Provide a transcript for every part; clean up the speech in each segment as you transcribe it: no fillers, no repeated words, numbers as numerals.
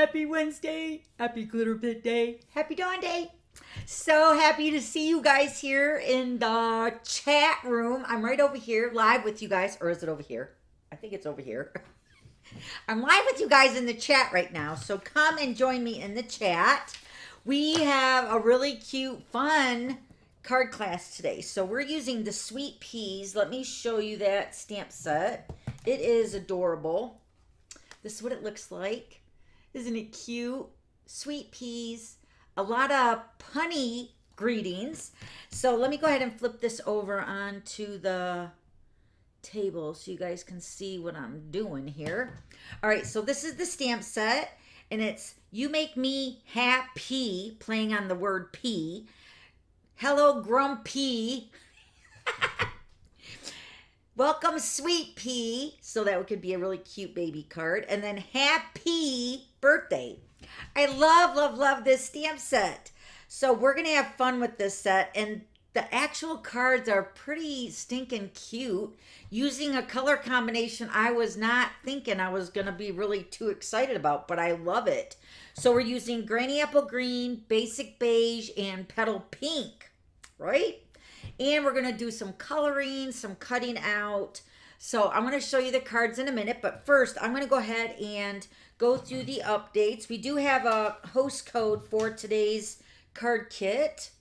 Happy Wednesday. Happy Glitter Pit Day. Happy Dawn Day. So happy to see you guys here in the chat room. I'm right over here live with you guys. Or is it over here? I think it's over here. I'm live with you guys in the chat right now. So come and join me in the chat. We have a really cute, fun card class today. So we're using the Sweet Peas. Let me show you that stamp set. It is adorable. This is what it looks like. Isn't it cute? Sweet Peas. A lot of punny greetings. So let me go ahead and flip this over onto the table so you guys can see what I'm doing here. All right, so this is the stamp set, and it's You Make Me Happy, playing on the word P. Hello, Grumpy. Welcome, Sweet Pea. So that could be a really cute baby card. And then Happy Birthday. I love this stamp set. So we're going to have fun with this set. And the actual cards are pretty stinking cute. Using a color combination I was not thinking I was going to be really too excited about, but I love it. So we're using Granny Apple Green, Basic Beige, and Petal Pink, right? And we're going to do some coloring, some cutting out. So I'm going to show you the cards in a minute. But first, I'm going to go ahead and go through the updates. We do have a host code for today's card kit.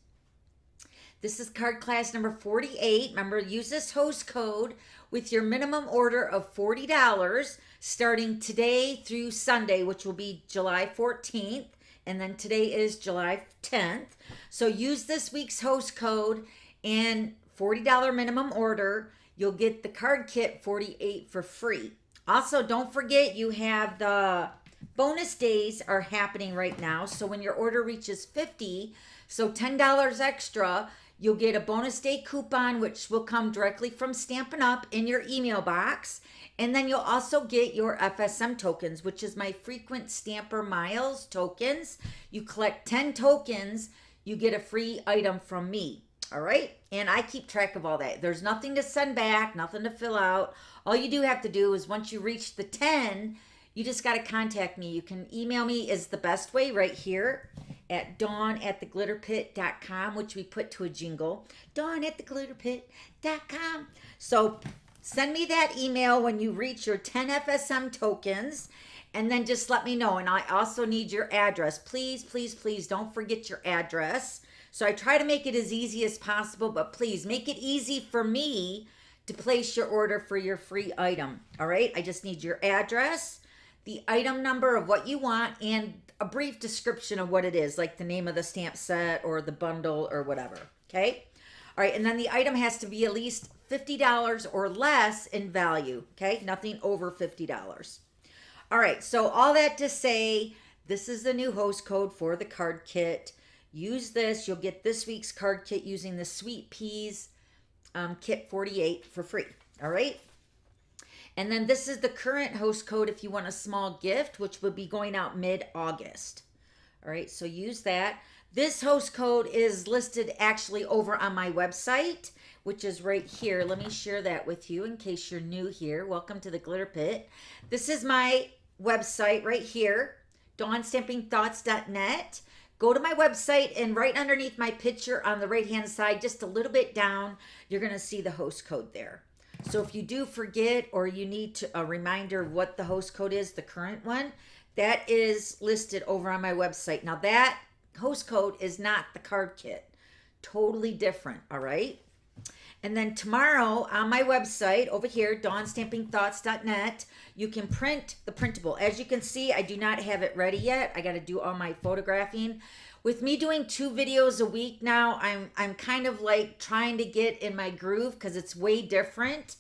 This is card class number 48. Remember, use this host code with your minimum order of $40 starting today through Sunday, which will be July 14th. And then today is July 10th. So use this week's host code and $40 minimum order. You'll get the card kit 48 for free. Also, don't forget you have the bonus days are happening right now. So when your order reaches 50, so $10 extra, you'll get a bonus day coupon, which will come directly from Stampin' Up in your email box. And then you'll also get your FSM tokens, which is my frequent stamper miles tokens. You collect 10 tokens, you get a free item from me. All right. And I keep track of all that. There's nothing to send back, nothing to fill out. All you do have to do is once you reach the 10, you just got to contact me. You can email me is the best way right here at dawn@theglitterpit.com, which we put to a jingle. dawn@theglitterpit.com. So send me that email when you reach your 10 FSM tokens, and then just let me know. And I also need your address. Please, please, please don't forget your address. So I try to make it as easy as possible, but please make it easy for me to place your order for your free item. All right, I just need your address, the item number of what you want, and a brief description of what it is, like the name of the stamp set or the bundle or whatever, okay? All right, and then the item has to be at least $50 or less in value, okay? Nothing over $50. All right, so all that to say, this is the new host code for the card kit. Use this. You'll get this week's card kit using the Sweet Peas kit 48 for free. All right. And then this is the current host code if you want a small gift, which will be going out mid-August. All right. So use that. This host code is listed actually over on my website, which is right here. Let me share that with you in case you're new here. Welcome to the Glitter Pit. This is my website right here, dawnstampingthoughts.net. Go to my website, and right underneath my picture on the right-hand side, just a little bit down, you're going to see the host code there. So if you do forget or you need a reminder of what the host code is, the current one, that is listed over on my website. Now that host code is not the card kit. Totally different, all right? And then tomorrow on my website over here, dawnstampingthoughts.net, you can print the printable. As you can see, I do not have it ready yet. I got to do all my photographing. With me doing 2 videos a week now, I'm kind of like trying to get in my groove because it's way different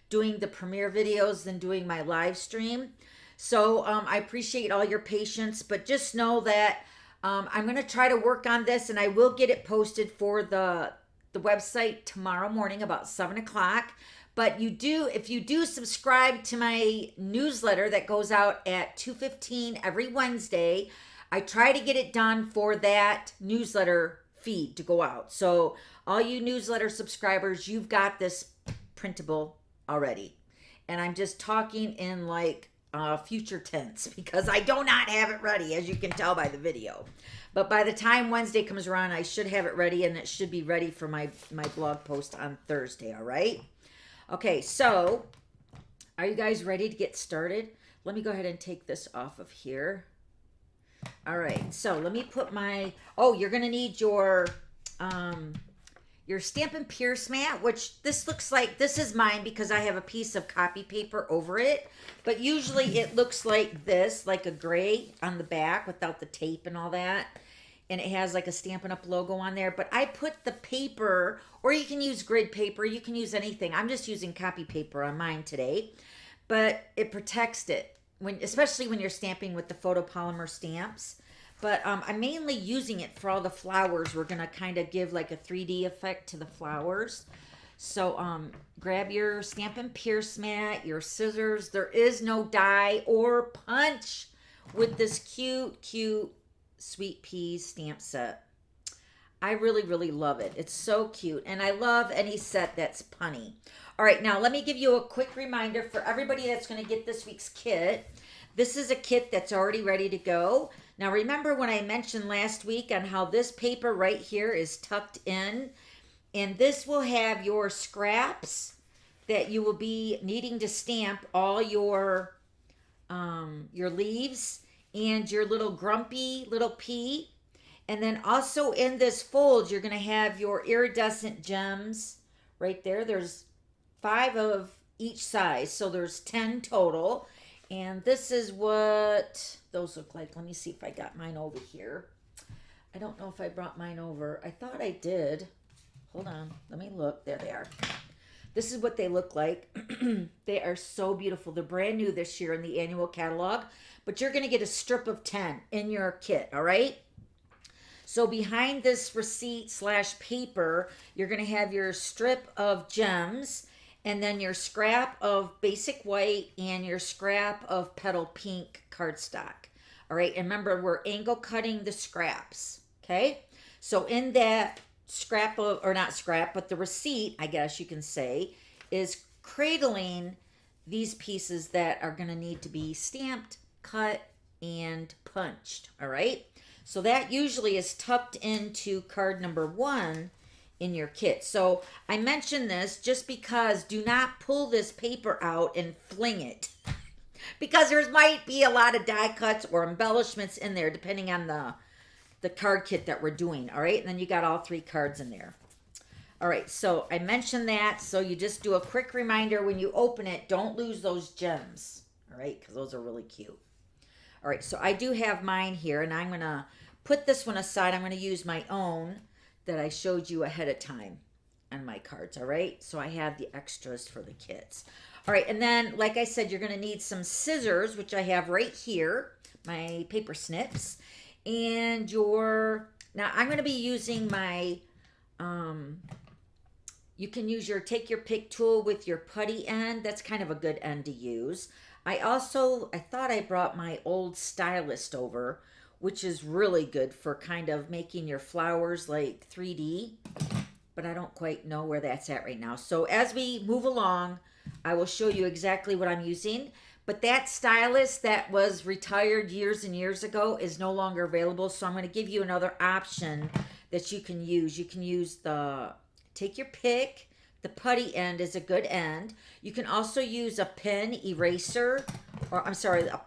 doing the premiere videos than doing my live stream. So I appreciate all your patience, but just know that I'm going to try to work on this, and I will get it posted for the website tomorrow morning about 7 o'clock. But if you do subscribe to my newsletter that goes out at 2:15 every Wednesday, I try to get it done for that newsletter feed to go out. So all you newsletter subscribers, you've got this printable already. And I'm just talking in like future tense because I do not have it ready, as you can tell by the video. But by the time Wednesday comes around, I should have it ready, and it should be ready for my blog post on Thursday, all right? Okay, so are you guys ready to get started? Let me go ahead and take this off of here. All right, so let me put my, you're going to need your Stampin' Pierce mat, which this looks like, this is mine because I have a piece of copy paper over it, but usually it looks like this, like a gray on the back without the tape and all that, and it has like a Stampin' Up logo on there, but I put the paper, or you can use grid paper, you can use anything. I'm just using copy paper on mine today, but it protects it, especially when you're stamping with the photopolymer stamps. But I'm mainly using it for all the flowers. We're going to kind of give like a 3D effect to the flowers. So grab your Stampin' Pierce mat, your scissors. There is no die or punch with this cute, cute Sweet Peas stamp set. I really, really love it. It's so cute. And I love any set that's punny. All right, now let me give you a quick reminder for everybody that's going to get this week's kit. This is a kit that's already ready to go. Now remember when I mentioned last week on how this paper right here is tucked in, and this will have your scraps that you will be needing to stamp all your leaves and your little grumpy little pea. And then also in this fold, you're going to have your iridescent gems right there. There's 5 of each size, so there's 10 total. And this is what those look like. Let me see if I got mine over here. I don't know if I brought mine over. I thought I did. Hold on. Let me look. There they are. This is what they look like. They are so beautiful. They're brand new this year in the annual catalog. But you're going to get a strip of 10 in your kit, all right? So behind this receipt / paper, you're going to have your strip of gems, and then your scrap of basic white and your scrap of petal pink cardstock. All right, and remember, we're angle cutting the scraps, okay? So in that scrap of, or not scrap, but the receipt, I guess you can say, is cradling these pieces that are gonna need to be stamped, cut, and punched, all right? So that usually is tucked into card number 1 in your kit. So I mention this just because do not pull this paper out and fling it because there might be a lot of die cuts or embellishments in there depending on the card kit that we're doing, all right? And then you got all 3 cards in there. All right, so I mentioned that, so you just do a quick reminder when you open it, don't lose those gems, all right? Because those are really cute. All right, so I do have mine here, and I'm going to put this one aside. I'm going to use my own that I showed you ahead of time on my cards, all right? So I have the extras for the kits. All right, and then, like I said, you're going to need some scissors, which I have right here, my paper snips, and now I'm going to be using my, you can use take your pick tool with your putty end. That's kind of a good end to use. I thought I brought my old stylist over, which is really good for kind of making your flowers like 3D, but I don't quite know where that's at right now. So as we move along, I will show you exactly what I'm using, but that stylist that was retired years and years ago is no longer available, so I'm going to give you another option that you can use. You can use take your pick. The putty end is a good end. You can also use a pen eraser, or I'm sorry, a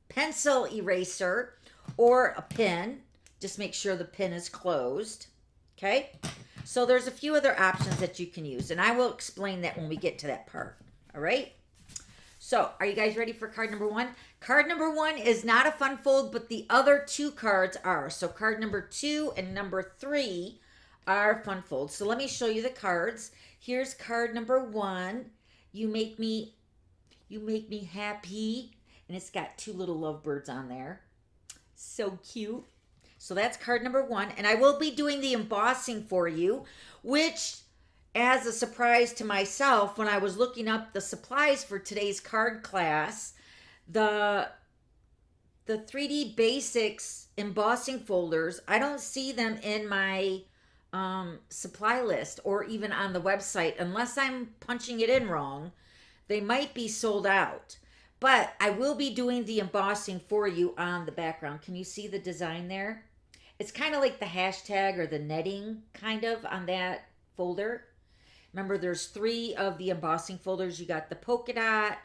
pencil eraser, or a pin. Just make sure the pin is closed. Okay? So there's a few other options that you can use, and I will explain that when we get to that part. All right? So are you guys ready for card number 1? Card number 1 is not a fun fold, but the other 2 cards are. So card number 2 and number 3 are fun folds. So let me show you the cards. Here's card number 1. You make me happy. And it's got 2 little lovebirds on there. So cute. So that's card number 1. And I will be doing the embossing for you, which, as a surprise to myself, when I was looking up the supplies for today's card class, the 3D Basics embossing folders, I don't see them in my supply list or even on the website unless I'm punching it in wrong. They might be sold out. But I will be doing the embossing for you on the background. Can you see the design there? It's kind of like the hashtag or the netting kind of on that folder. Remember, there's 3 of the embossing folders. You got the polka dot,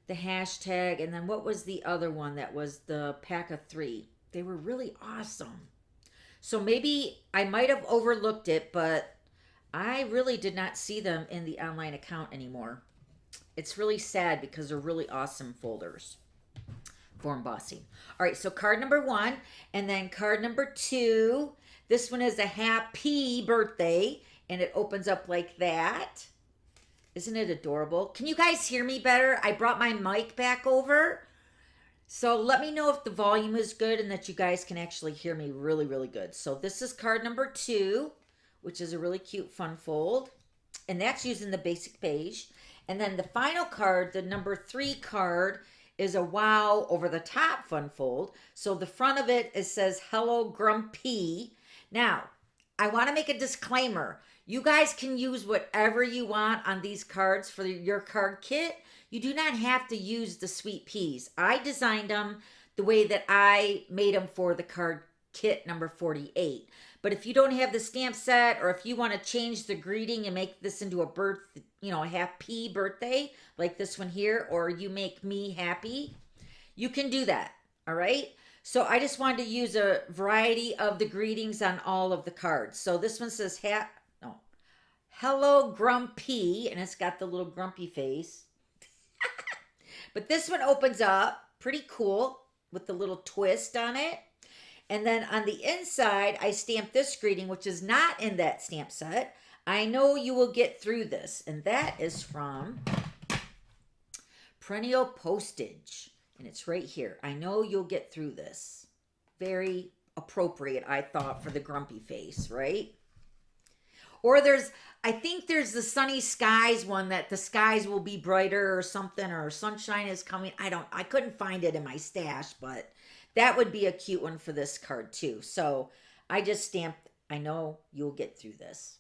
the hashtag, and then what was the other one that was the pack of 3? They were really awesome. So maybe I might have overlooked it, but I really did not see them in the online account anymore. It's really sad because they're really awesome folders for embossing. All right, so card number 1, and then card number 2. This one is a happy birthday, and it opens up like that. Isn't it adorable? Can you guys hear me better? I brought my mic back over. So let me know if the volume is good and that you guys can actually hear me really, really good. So this is card number 2, which is a really cute fun fold. And that's using the basic beige. And then the final card, the number 3 card, is a wow over the top fun fold. So the front of it, it says Hello Grumpy. Now, I want to make a disclaimer. You guys can use whatever you want on these cards for your card kit. You do not have to use the sweet peas. I designed them the way that I made them for the card kit number 48. But if you don't have the stamp set, or if you want to change the greeting and make this into a happy birthday, like this one here, or you make me happy, you can do that, all right? So I just wanted to use a variety of the greetings on all of the cards. So this one says, Hello Grumpy, and it's got the little grumpy face. But this one opens up pretty cool with the little twist on it. And then on the inside, I stamped this greeting, which is not in that stamp set. I know you will get through this. And that is from Perennial Postage. And it's right here. I know you'll get through this. Very appropriate, I thought, for the grumpy face, right? Or I think there's the sunny skies one, that the skies will be brighter or something, or sunshine is coming. I couldn't find it in my stash, but that would be a cute one for this card too. So I just stamped, I know you'll get through this.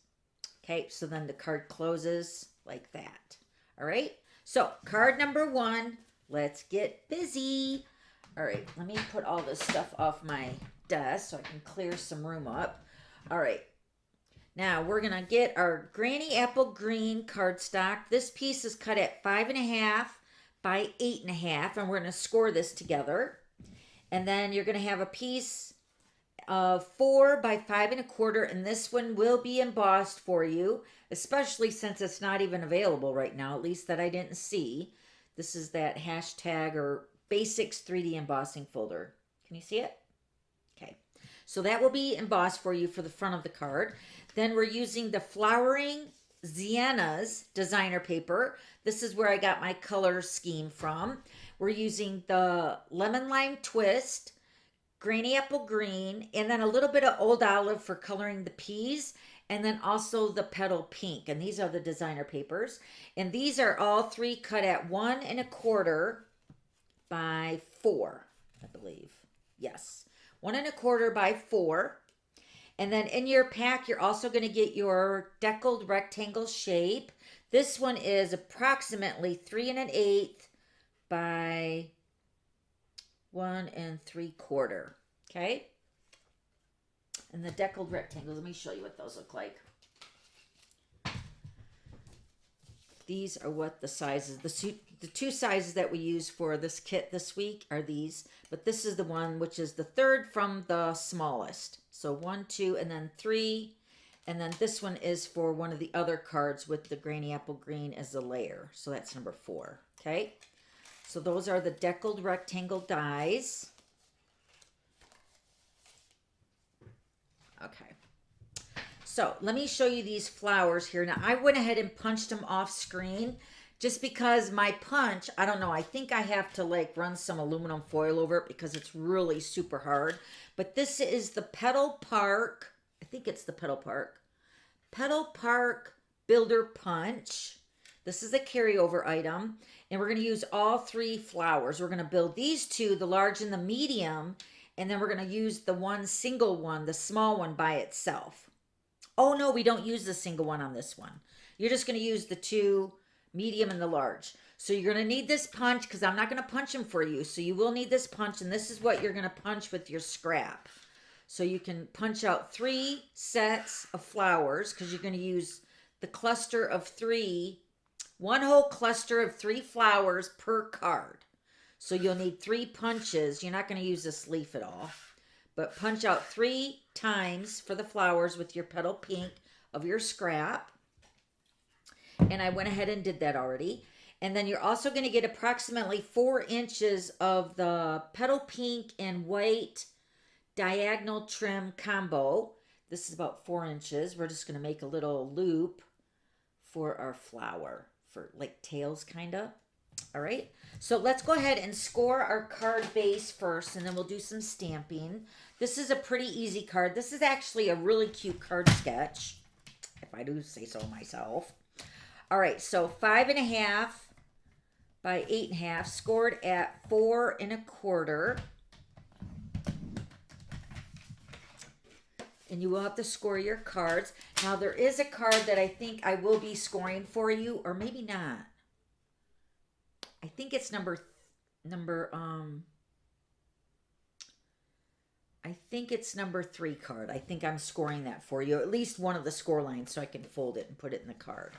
Okay, so then the card closes like that. All right, so card number 1, let's get busy. All right, let me put all this stuff off my desk so I can clear some room up. All right. Now we're going to get our Granny Apple Green cardstock. This piece is cut at 5.5 by 8.5, and we're going to score this together. And then you're going to have a piece of 4 by 5.25, and this one will be embossed for you, especially since it's not even available right now, at least that I didn't see. This is that hashtag or basics 3D embossing folder. Can you see it? Okay. So that will be embossed for you for the front of the card. Then we're using the Flowering Sienna's designer paper. This is where I got my color scheme from. We're using the Lemon Lime Twist, Granny Apple Green, and then a little bit of Old Olive for coloring the peas, and then also the Petal Pink. And these are the designer papers. And these are all 3 cut at 1.25 by 4, I believe. Yes, 1.25 by 4. And then in your pack, you're also going to get your deckled rectangle shape. This one is approximately 3 1/8 by 1 3/4. Okay. And the deckled rectangles, let me show you what those look like. These are what the sizes, the 2 sizes that we use for this kit this week are these. But this is the one which is the 3rd from the smallest. So 1, 2, and then 3. And then this one is for one of the other cards with the Granny Apple Green as a layer. So that's number 4. Okay. So those are the deckled rectangle dies. Okay. So let me show you these flowers here. Now I went ahead and punched them off screen just because my punch, I don't know, I think I have to like run some aluminum foil over it because it's really super hard. But this is the Petal Park, I think it's the Petal Park Builder Punch. This is a carryover item. And we're going to use all 3 flowers. We're going to build these 2, the large and the medium. And then we're going to use the one single one, the small one by itself. Oh no, we don't use the single one on this one. You're just going to use the 2 medium, and the large. So you're going to need this punch because I'm not going to punch them for you. So you will need this punch, and this is what you're going to punch with your scrap. So you can punch out 3 sets of flowers because you're going to use the cluster of 3, one whole cluster of 3 flowers per card. So you'll need 3 punches. You're not going to use this leaf at all. But punch out 3 times for the flowers with your petal pink of your scrap. And I went ahead and did that already. And then you're also going to get approximately 4 inches of the petal pink and white diagonal trim combo. This is about 4 inches. We're just going to make a little loop for our flower, for like tails kind of. All right, so let's go ahead and score our card base first, and then we'll do some stamping. This is a pretty easy card. This is actually a really cute card sketch, if I do say so myself. All right, so 5.5 by 8.5, scored at 4 1/4. And you will have to score your cards. Now, there is a card that I think I will be scoring for you, or maybe not. I think it's I think it's number 3 card. I think I'm scoring that for you, at least one of the score lines, so I can fold it and put it in the card.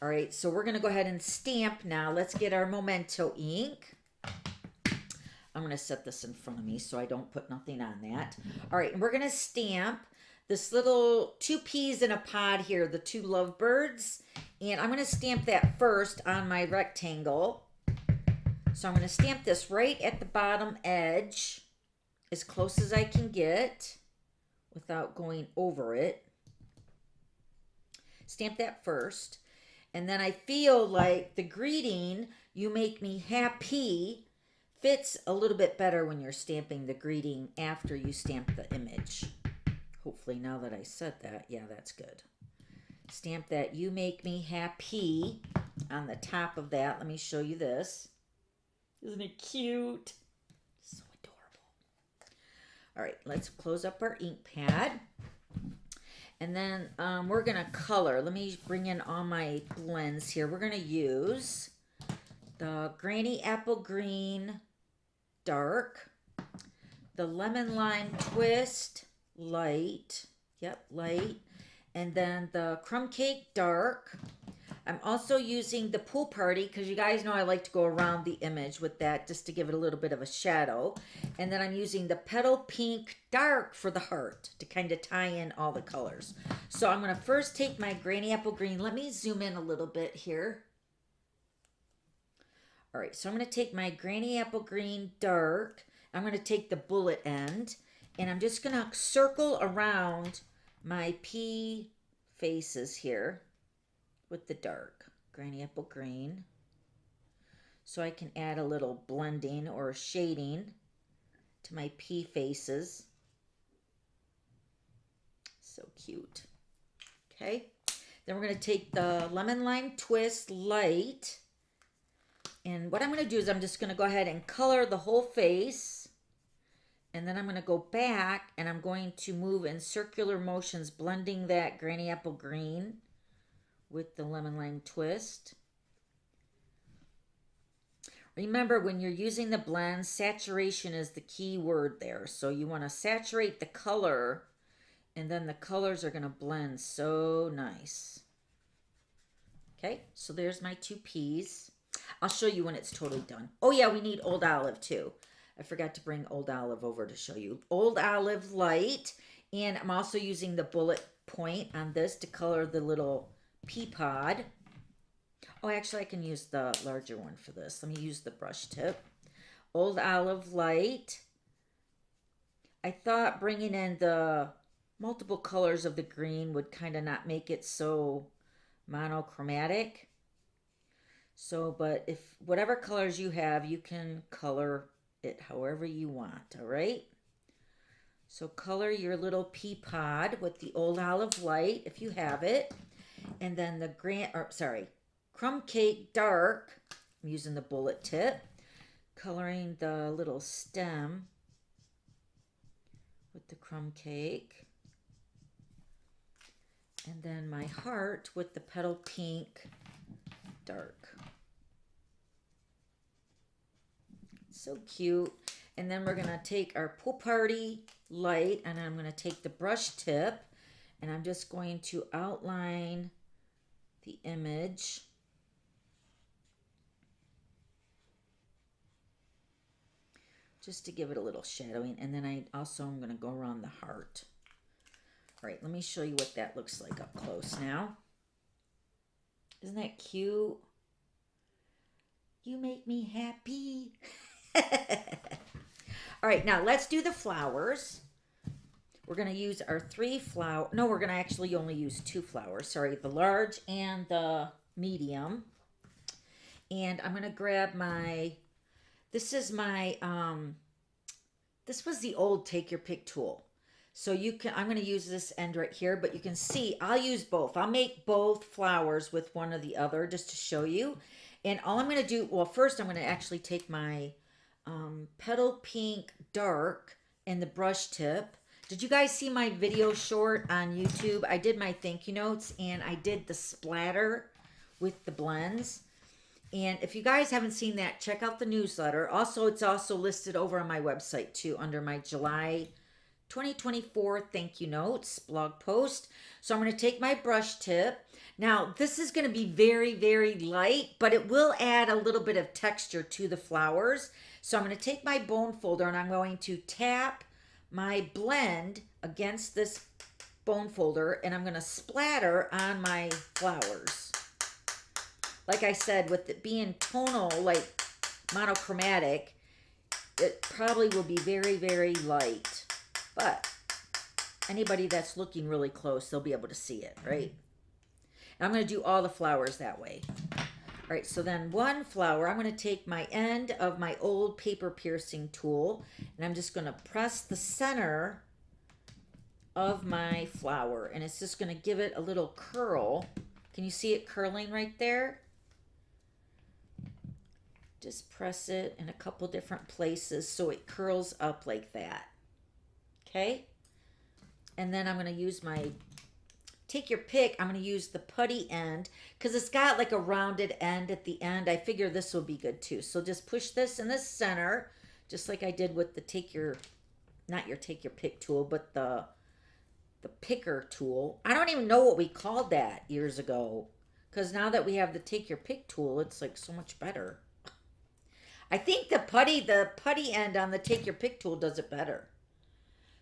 All right, so we're going to go ahead and stamp now. Let's get our Memento ink. I'm going to set this in front of me so I don't put nothing on that. All right, and we're going to stamp this little 2 peas in a pod here, the 2 lovebirds. And I'm going to stamp that first on my rectangle. So I'm going to stamp this right at the bottom edge as close as I can get without going over it. Stamp that first. And then I feel like the greeting, "You make me happy," fits a little bit better when you're stamping the greeting after you stamp the image. Hopefully now that I said that, yeah, that's good. Stamp that "You make me happy" on the top of that. Let me show you this. Isn't it cute? So adorable. All right, let's close up our ink pad. And then we're going to color. Let me bring in all my blends here. We're going to use the Granny Apple Green Dark, the Lemon Lime Twist Light, yep, light, and then the Crumb Cake Dark. I'm also using the Pool Party because you guys know I like to go around the image with that just to give it a little bit of a shadow. And then I'm using the Petal Pink Dark for the heart to kind of tie in all the colors. So I'm going to first take my Granny Apple Green. Let me zoom in a little bit here. All right, so I'm going to take my Granny Apple Green Dark. I'm going to take the bullet end, and I'm just going to circle around my pea faces here with the dark Granny Apple Green, so I can add a little blending or shading to my pea faces. So cute. Okay, then we're going to take the Lemon Lime Twist Light, and what I'm going to do is I'm just going to go ahead and color the whole face, and then I'm going to go back and I'm going to move in circular motions, blending that Granny Apple Green with the Lemon Lime Twist. Remember, when you're using the blend, saturation is the key word there. So you want to saturate the color, and then the colors are going to blend so nice. Okay, so there's my 2 peas. I'll show you when it's totally done. Oh yeah, we need Old Olive too. I forgot to bring Old Olive over to show you. Old Olive Light, and I'm also using the bullet point on this to color the little pea pod. Oh, actually, I can use the larger one for this. Let me use the brush tip. Old Olive Light. I thought bringing in the multiple colors of the green would kind of not make it so monochromatic. So, but if whatever colors you have, you can color it however you want, all right? So color your little pea pod with the Old Olive Light if you have it. And then the Crumb Cake Dark, I'm using the bullet tip, coloring the little stem with the crumb cake. And then my heart with the Petal Pink dark. So cute. And then we're going to take our Pool Party light, and I'm going to take the brush tip, and I'm just going to outline the image. Just to give it a little shadowing. And then I'm going to go around the heart. All right, let me show you what that looks like up close now. Isn't that cute? You make me happy. All right, now let's do the flowers. We're going to use our 3 flower. No, we're going to actually only use 2 flowers. Sorry, the large and the medium. And I'm going to grab my, this is my, this was the old Take Your Pick tool. So you can, I'm going to use this end right here, but you can see I'll use both. I'll make both flowers with one or the other just to show you. And all I'm going to do, well, first I'm going to actually take my Petal Pink Dark and the brush tip. Did you guys see my video short on YouTube? I did my thank you notes and I did the splatter with the blends. And if you guys haven't seen that, check out the newsletter. Also, it's also listed over on my website too under my July 2024 thank you notes blog post. So I'm going to take my brush tip. Now, this is going to be very, very light, but it will add a little bit of texture to the flowers. So I'm going to take my bone folder and I'm going to tap my blend against this bone folder and I'm going to splatter on my flowers. Like I said, with it being tonal, like monochromatic, it probably will be very, very light. But anybody that's looking really close, they'll be able to see it, right? And I'm going to do all the flowers that way. All right, so then one flower, I'm going to take my end of my old paper piercing tool, and I'm just going to press the center of my flower, and it's just going to give it a little curl. Can you see it curling right there? Just press it in a couple different places so it curls up like that. Okay? And then I'm going to use my Take Your Pick. I'm going to use the putty end because it's got like a rounded end at the end. I figure this will be good too. So just push this in the center, just like I did with the not your Take Your Pick tool, but the picker tool. I don't even know what we called that years ago because now that we have the Take Your Pick tool, it's like so much better. I think the putty end on the Take Your Pick tool does it better.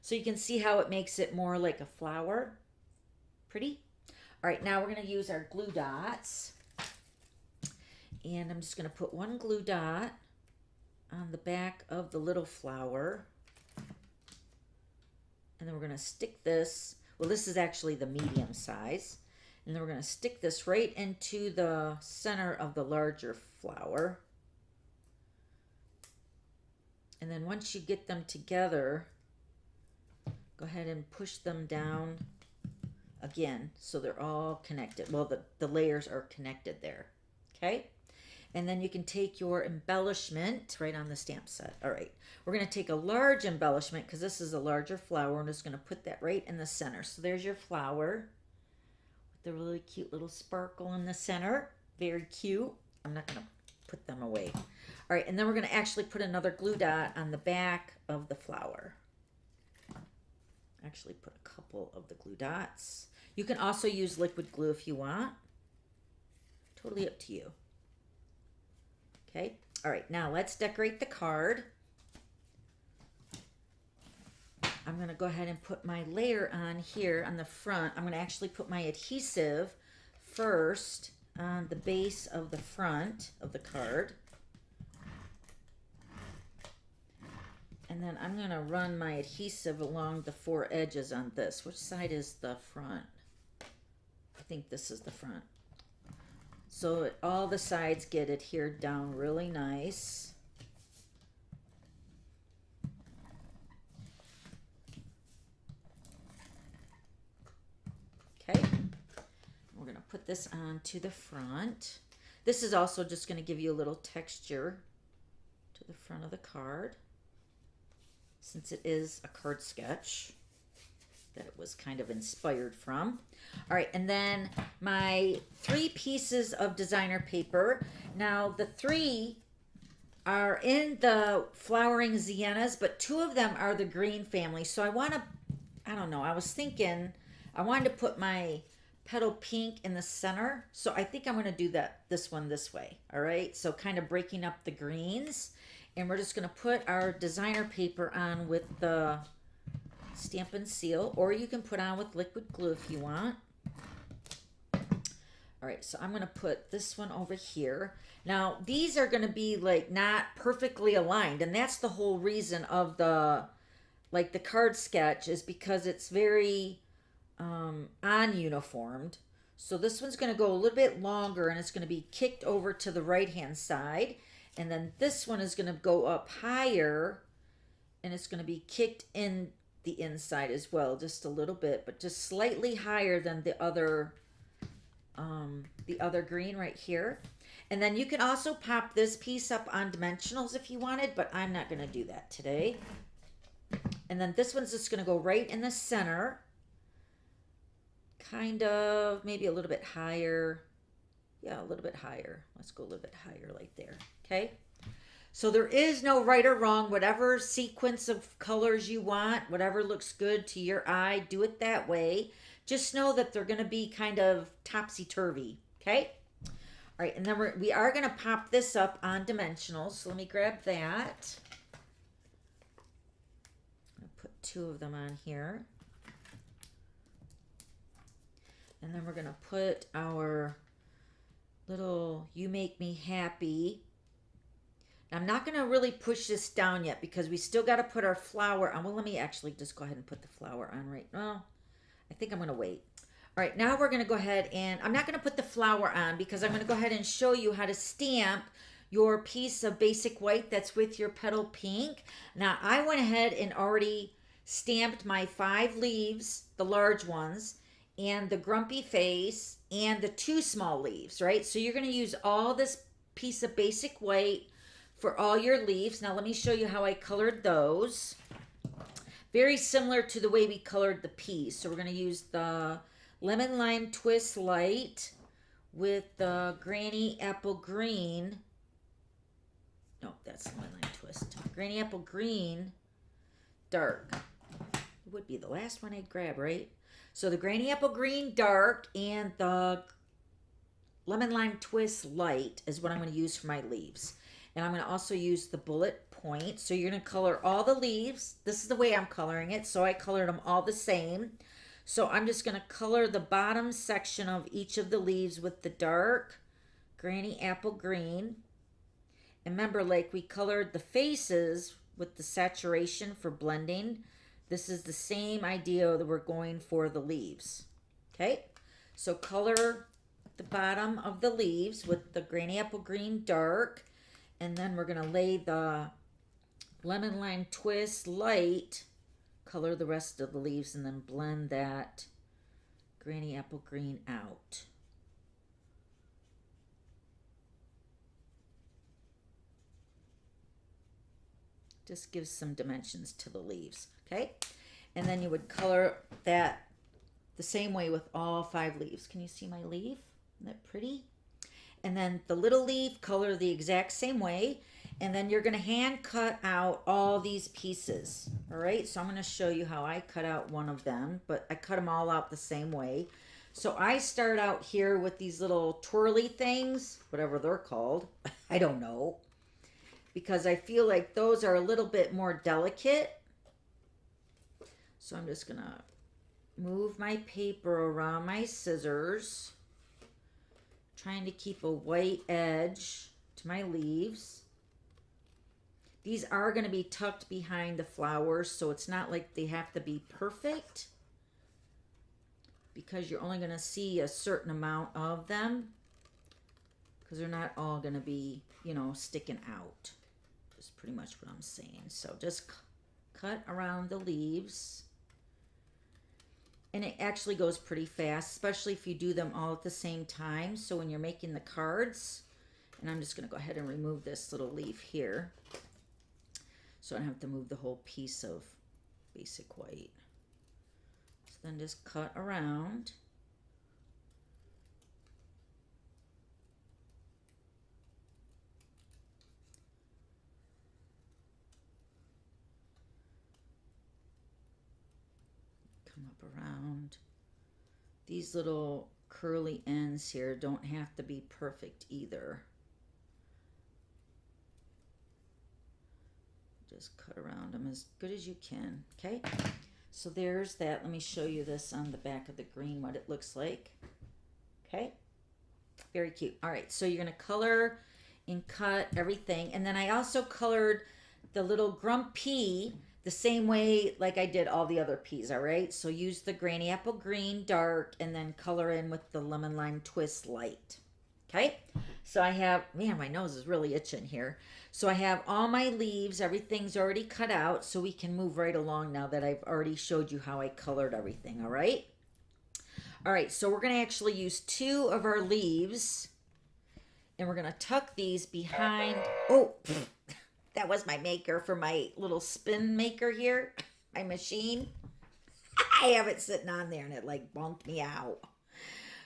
So you can see how it makes it more like a flower. Pretty. All right, now we're going to use our glue dots. And I'm just going to put one glue dot on the back of the little flower. And then we're going to stick this. Well, this is actually the medium size. And then we're going to stick this right into the center of the larger flower. And then once you get them together, go ahead and push them down again so they're all connected. Well, the layers are connected there. Okay? And then you can take your embellishment right on the stamp set. All right. We're going to take a large embellishment because this is a larger flower. I'm just going to put that right in the center. So there's your flower with the really cute little sparkle in the center. Very cute. I'm not going to put them away. All right. And then we're going to actually put another glue dot on the back of the flower. Actually put a couple of the glue dots. You can also use liquid glue if you want. Totally up to you. Okay. All right. Now let's decorate the card. I'm going to go ahead and put my layer on here on the front. I'm going to actually put my adhesive first on the base of the front of the card. And then I'm going to run my adhesive along the 4 edges on this. Which side is the front? I think this is the front. So all the sides get adhered down really nice. Okay. We're going to put this on to the front. This is also just going to give you a little texture to the front of the card, since it is a card sketch. that it was kind of inspired from. All right, and then my 3 pieces of designer paper. Now the 3 are in the flowering siennas, but 2 of them are the green family. So I don't know, I was thinking I wanted to put my petal pink in the center. So I think I'm going to do this one this way. All right, so kind of breaking up the greens. And we're just going to put our designer paper on with the Stampin' Seal, or you can put on with liquid glue if you want. All right, so I'm going to put this one over here. Now, these are going to be like not perfectly aligned, and that's the whole reason of the card sketch, is because it's very ununiformed. So this one's going to go a little bit longer, and it's going to be kicked over to the right-hand side. And then this one is going to go up higher, and it's going to be kicked in the inside as well, just a little bit, but just slightly higher than the other green right here. And then you can also pop this piece up on dimensionals if you wanted, but I'm not going to do that today. And then this one's just going to go right in the center, kind of maybe a little bit higher. Yeah, a little bit higher. Let's go a little bit higher like there. Okay. So there is no right or wrong. Whatever sequence of colors you want, whatever looks good to your eye, do it that way. Just know that they're going to be kind of topsy-turvy. Okay. All right. And then we are going to pop this up on dimensionals. So let me grab that. I'm going to put 2 of them on here. And then we're going to put our little You Make Me Happy. I'm not going to really push this down yet because we still got to put our flower on. Well, let me actually just go ahead and put the flower on right now. I think I'm going to wait. All right, now we're going to go ahead and I'm not going to put the flower on because I'm going to go ahead and show you how to stamp your piece of basic white that's with your petal pink. Now, I went ahead and already stamped my 5 leaves, the large ones, and the grumpy face, and the 2 small leaves, right? So you're going to use all this piece of basic white for all your leaves. Now let me show you how I colored those. Very similar to the way we colored the peas. So we're going to use the Lemon Lime Twist Light with the Granny Apple Green. No, that's Lemon Lime Twist. Granny Apple Green Dark. It would be the last one I'd grab, right? So the Granny Apple Green Dark and the Lemon Lime Twist Light is what I'm going to use for my leaves. And I'm going to also use the bullet point. So you're going to color all the leaves. This is the way I'm coloring it. So I colored them all the same. So I'm just going to color the bottom section of each of the leaves with the dark Granny Apple Green. And remember, like we colored the faces with the saturation for blending. This is the same idea that we're going for the leaves. Okay, so color the bottom of the leaves with the Granny Apple Green Dark. And then we're going to lay the Lemon Lime Twist Light, color the rest of the leaves, and then blend that Granny Apple Green out. Just gives some dimensions to the leaves, okay? And then you would color that the same way with all 5 leaves. Can you see my leaf? Isn't that pretty? And then the little leaf, color the exact same way. And then you're going to hand cut out all these pieces. All right, so I'm going to show you how I cut out one of them, but I cut them all out the same way. So I start out here with these little twirly things, whatever they're called. I don't know. Because I feel like those are a little bit more delicate. So I'm just going to move my paper around my scissors, trying to keep a white edge to my leaves. These are going to be tucked behind the flowers, so it's not like they have to be perfect because you're only going to see a certain amount of them because they're not all going to be, you know, sticking out. That's pretty much what I'm saying. So just cut around the leaves. And it actually goes pretty fast, especially if you do them all at the same time. So when you're making the cards, and I'm just going to go ahead and remove this little leaf here, so I don't have to move the whole piece of basic white. then just cut around. Come up around. These little curly ends here don't have to be perfect either. Just cut around them as good as you can, okay? So there's that. Let me show you this on the back of the green, what it looks like. Okay, very cute. All right, so you're gonna color and cut everything. And then I also colored the little grump pea the same way like I did all the other peas, all right? So use the granny apple green dark and then color in with the lemon lime twist light. Okay, so I have, man, my nose is really itching here. So I have all my leaves, everything's already cut out, so we can move right along now that I've already showed you how I colored everything, all right? All right, so we're gonna actually use 2 of our leaves and we're gonna tuck these behind, oh, that was my maker for my little spin maker here, my machine. I have it sitting on there and it like bumped me out.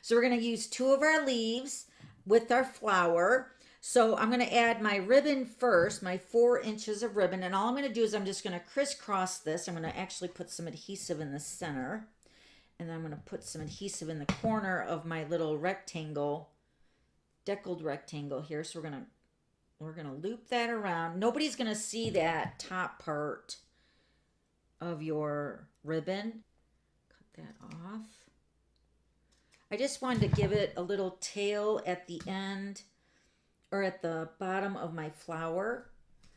So we're gonna use 2 of our leaves with our flower. So I'm going to add my ribbon first, my 4 inches of ribbon. And all I'm going to do is I'm just going to crisscross this. I'm going to actually put some adhesive in the center. And then I'm going to put some adhesive in the corner of my little rectangle, deckled rectangle here. So we're going to loop that around. Nobody's going to see that top part of your ribbon. Cut that off. I just wanted to give it a little tail at the end or at the bottom of my flower.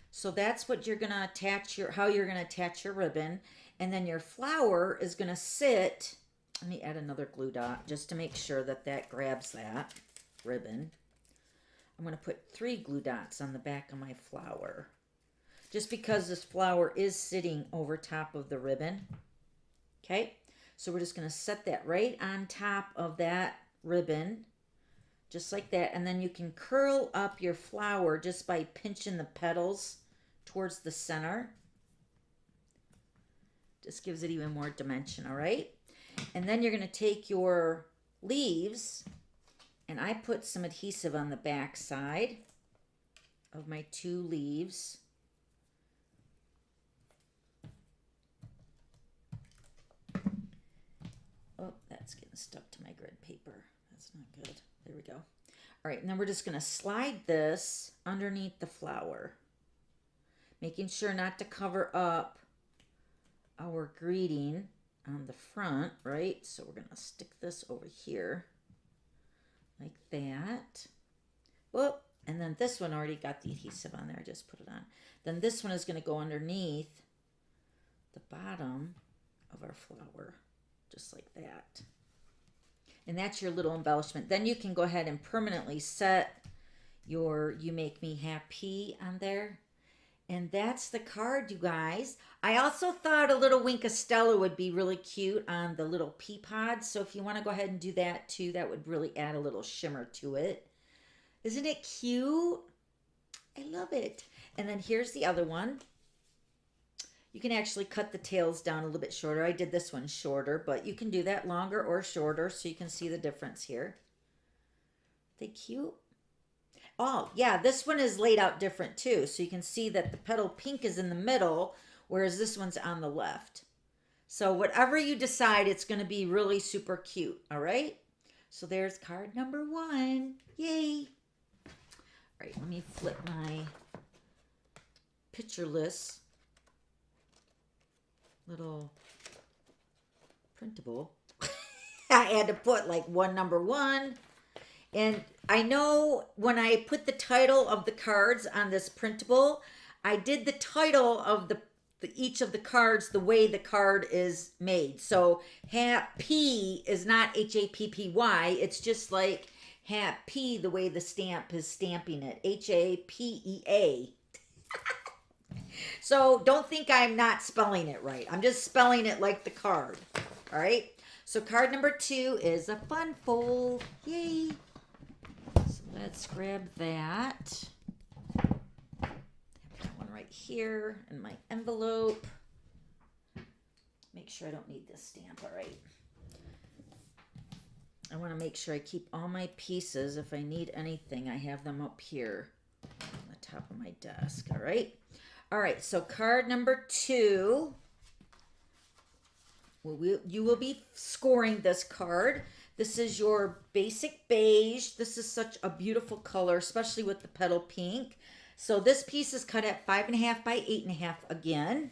So that's what you're gonna attach how you're gonna attach your ribbon. And then your flower is gonna sit, let me add another glue dot just to make sure that that grabs that ribbon. I'm gonna put 3 glue dots on the back of my flower, just because this flower is sitting over top of the ribbon. Okay, so we're just gonna set that right on top of that ribbon, just like that. And then you can curl up your flower just by pinching the petals towards the center. Just gives it even more dimension, all right? And then you're gonna take your leaves, and I put some adhesive on the back side of my 2 leaves. Oh, that's getting stuck to my grid paper. That's not good. There we go. All right, and then we're just going to slide this underneath the flower, making sure not to cover up our greeting on the front, right? So we're going to stick this over here like that. Whoop. And then this one already got the adhesive on there. I just put it on. Then this one is going to go underneath the bottom of our flower, just like that. And that's your little embellishment. Then you can go ahead and permanently set your You Make Me Happy on there. And that's the card, you guys. I also thought a little Wink of Stella would be really cute on the little pea pod. So if you want to go ahead and do that too, that would really add a little shimmer to it. Isn't it cute? I love it. And then here's the other one. You can actually cut the tails down a little bit shorter. I did this one shorter, but you can do that longer or shorter so you can see the difference here. They cute? Oh, yeah, this one is laid out different too. So you can see that the petal pink is in the middle, whereas this one's on the left. So whatever you decide, it's going to be really super cute, all right? So there's card number 1. Yay! All right, let me flip my picture list. Little printable. I had to put like number 1. And I know when I put the title of the cards on this printable, I did the title of each of the cards the way the card is made. So happy is not Happy. It's just like happy the way the stamp is stamping it. Hapea. So don't think I'm not spelling it right. I'm just spelling it like the card. All right. So card number 2 is a fun fold. Yay. So let's grab that. Have that one right here in my envelope. Make make sure I don't need this stamp, all right? I want to make sure I keep all my pieces. If I need anything, I have them up here on the top of my desk, all right? All right, so card number 2. You will be scoring this card. This is your basic beige. This is such a beautiful color, especially with the petal pink. So this piece is cut at 5.5 by 8.5 again.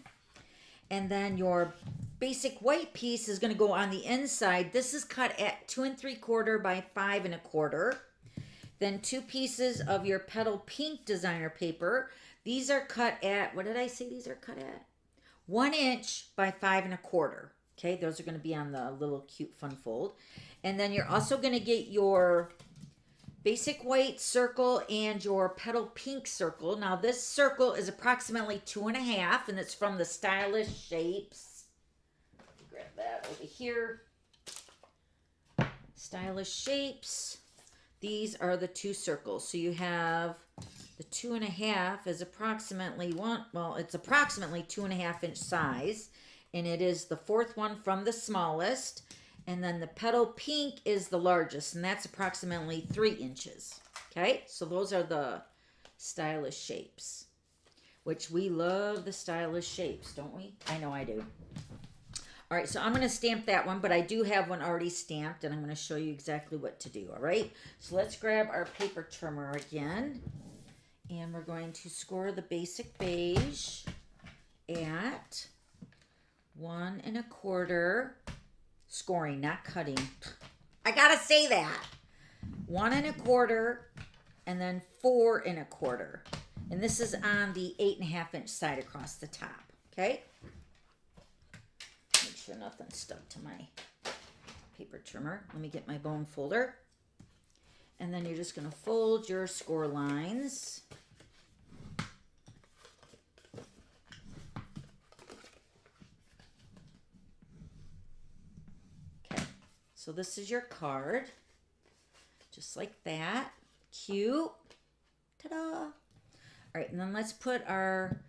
And then your basic white piece is going to go on the inside. This is cut at 2 3/4 by 5 1/4. Then 2 pieces of your petal pink designer paper. These are cut at, what did I say these are cut at? 1 inch by 5 1/4. Okay, those are going to be on the little cute fun fold. And then you're also going to get your basic white circle and your petal pink circle. Now this circle is approximately 2.5, and it's from the Stylish Shapes. Grab that over here. Stylish Shapes. These are the 2 circles. So you have the 2.5 is approximately it's approximately 2.5 inch size, and it is the 4th one from the smallest. And then the petal pink is the largest, and that's approximately 3 inches. Okay, so those are the Stylish Shapes, which we love the Stylish Shapes, don't we? I know I do. All right, so I'm going to stamp that one, but I do have one already stamped, and I'm going to show you exactly what to do, all right? So let's grab our paper trimmer again, and we're going to score the basic beige at 1 1/4. Scoring, not cutting. I gotta say that. 1 1/4 and then 4 1/4. And this is on the 8.5 inch side across the top. Okay? Make sure nothing's stuck to my paper trimmer. Let me get my bone folder. And then you're just gonna fold your score lines. So this is your card, just like that. Cute. Ta-da. All right, and then let's put our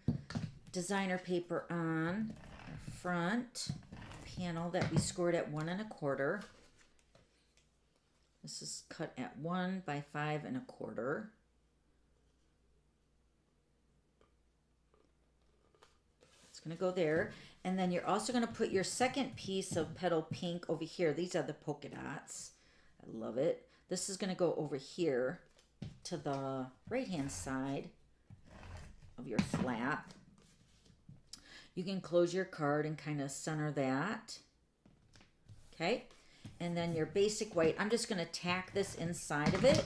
designer paper on our front panel that we scored at 1 1/4. This is cut at 1 by 5 1/4. It's going to go there. And then you're also going to put your second piece of petal pink over here. These are the polka dots. I love it. This is going to go over here to the right-hand side of your flap. You can close your card and kind of center that. Okay. And then your basic white. I'm just going to tack this inside of it,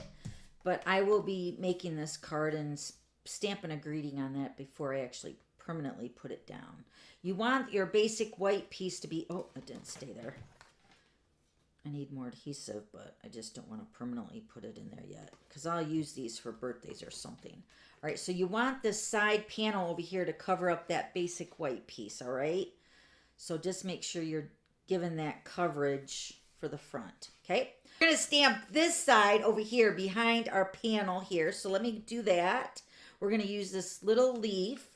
but I will be making this card and stamping a greeting on that before I actually permanently put it down. You want your basic white piece to be, oh, it didn't stay there. I need more adhesive, but I just don't want to permanently put it in there yet because I'll use these for birthdays or something. All right, so you want this side panel over here to cover up that basic white piece, all right? So just make sure you're giving that coverage for the front, okay? We're going to stamp this side over here behind our panel here. So let me do that. We're going to use this little leaf.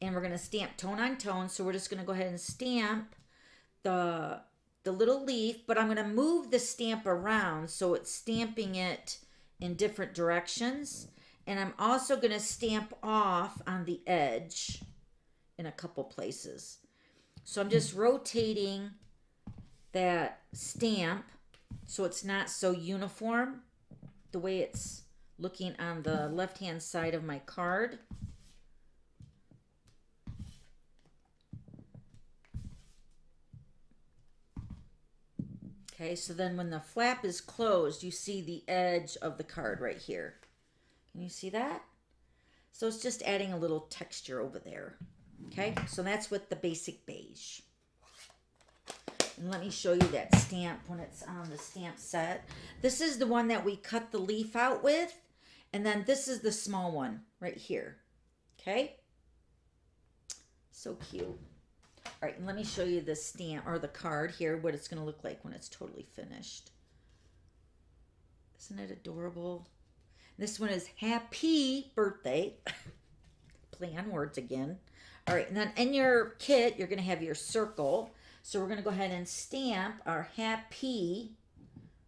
And we're going to stamp tone on tone. So we're just going to go ahead and stamp the little leaf. But I'm going to move the stamp around so it's stamping it in different directions. And I'm also going to stamp off on the edge in a couple places. So I'm just rotating that stamp so it's not so uniform the way it's looking on the left-hand side of my card. Okay, so then when the flap is closed, you see the edge of the card right here. Can you see that? So it's just adding a little texture over there. Okay, so that's with the basic beige. And let me show you that stamp when it's on the stamp set. This is the one that we cut the leaf out with. And then this is the small one right here. Okay? So cute. All right, and let me show you the stamp or the card here, what it's going to look like when it's totally finished. Isn't it adorable? This one is Happy Birthday. Play on words again. All right, and then in your kit, you're going to have your circle. So we're going to go ahead and stamp our happy,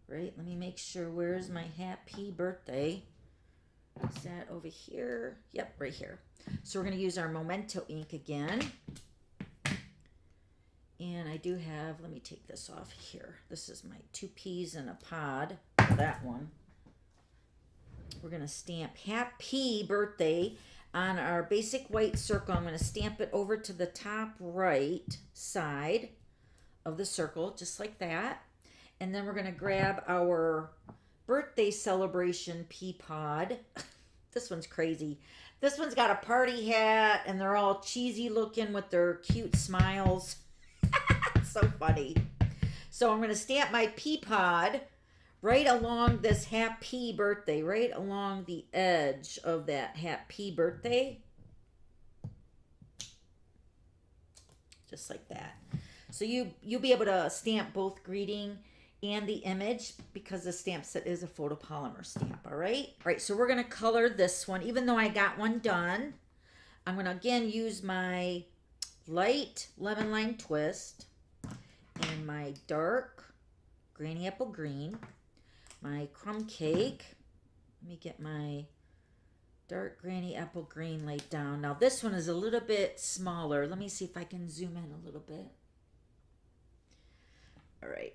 right? Let me make sure, where's my happy birthday? Is that over here? Yep, right here. So we're going to use our Memento ink again. And I do have, let me take this off here. This is my 2 peas in a pod, that one. We're going to stamp happy birthday on our basic white circle. I'm going to stamp it over to the top right side of the circle, just like that. And then we're going to grab our birthday celebration pea pod. This one's crazy. This one's got a party hat, and they're all cheesy looking with their cute smiles. It's so funny. So I'm going to stamp my pea pod right along this happy birthday, right along the edge of that happy birthday. Just like that. So you'll be able to stamp both greeting and the image because the stamp set is a photopolymer stamp, all right? All right, so we're going to color this one. Even though I got one done, I'm going to again use my light lemon lime twist and my dark granny apple green, my crumb cake. Let me get my dark granny apple green laid down. Now this one is a little bit smaller. Let me see if I can zoom in a little bit. All right.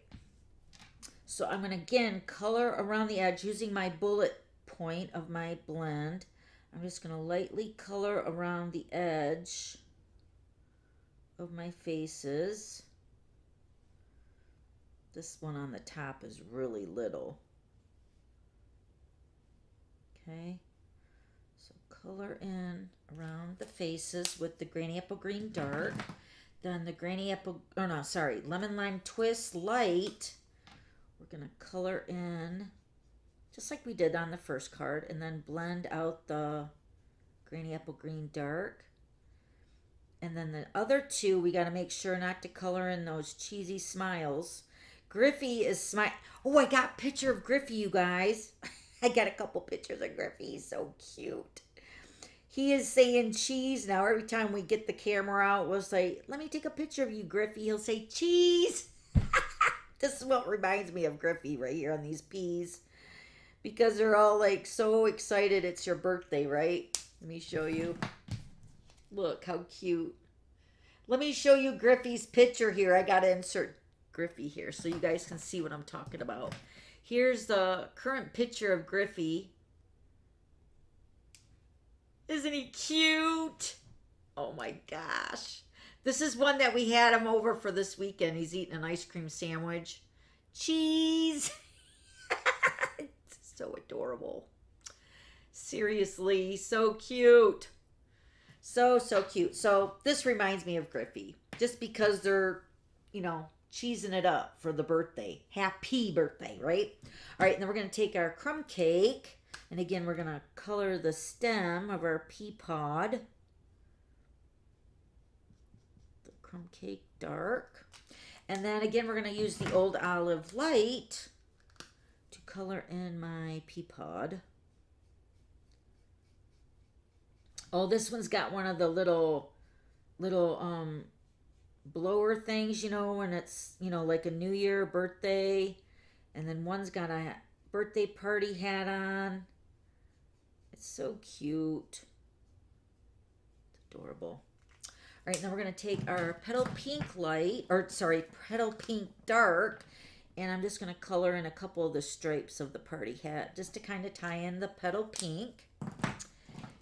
So I'm going to again color around the edge using my bullet point of my blend. I'm just going to lightly color around the edge of my faces. This one on the top is really little. Okay. So color in around the faces with the granny apple green dark. Then the granny apple, oh no, sorry, lemon lime twist light. We're going to color in just like we did on the first card and then blend out the granny apple green dark. And then the other two, we got to make sure not to color in those cheesy smiles. Griffy is smile. Oh, I got a picture of Griffy, you guys. I got a couple pictures of Griffy. He's so cute. He is saying cheese now. Every time we get the camera out, we'll say, let me take a picture of you, Griffy. He'll say cheese. This is what reminds me of Griffy right here on these peas. Because they're all like so excited it's your birthday, right? Let me show you. Look how cute. Let me show you Griffy's picture here. I got to insert Griffy here so you guys can see what I'm talking about. Here's the current picture of Griffy. Isn't he cute? Oh my gosh. This is one that we had him over for this weekend. He's eating an ice cream sandwich. Cheese. It's so adorable. Seriously, so cute. So cute. So this reminds me of Griffy. Just because they're, you know, cheesing it up for the birthday. Happy birthday, right? All right, and then we're going to take our crumb cake. And again, we're going to color the stem of our pea pod. The crumb cake dark. And then again, we're going to use the old olive light to color in my pea pod. Oh, this one's got one of the little blower things, you know, when it's, you know, like a New Year birthday. And then one's got a birthday party hat on. It's so cute. It's adorable. All right, now we're going to take our petal pink light, or sorry, petal pink dark, and I'm just going to color in a couple of the stripes of the party hat just to kind of tie in the petal pink.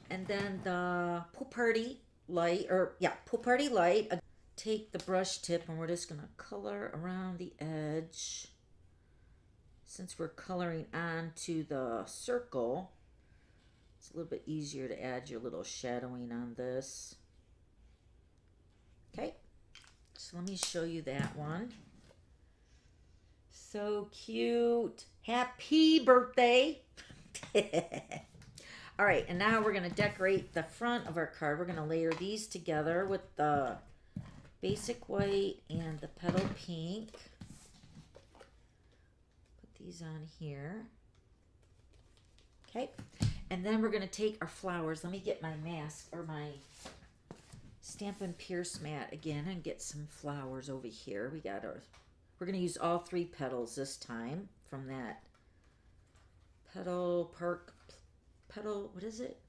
And then the pool party light, pool party light. Take the brush tip and we're just going to color around the edge. Since we're coloring onto the circle, it's a little bit easier to add your little shadowing on this. Okay, so let me show you that one. So cute. Happy birthday. All right, and now we're going to decorate the front of our card. We're going to layer these together with the basic white and the petal pink. Put these on here. Okay, and then we're going to take our flowers. Let me get my mask or my Stampin' Pierce mat again and get some flowers over here. We're going to use all 3 petals this time from that what is it?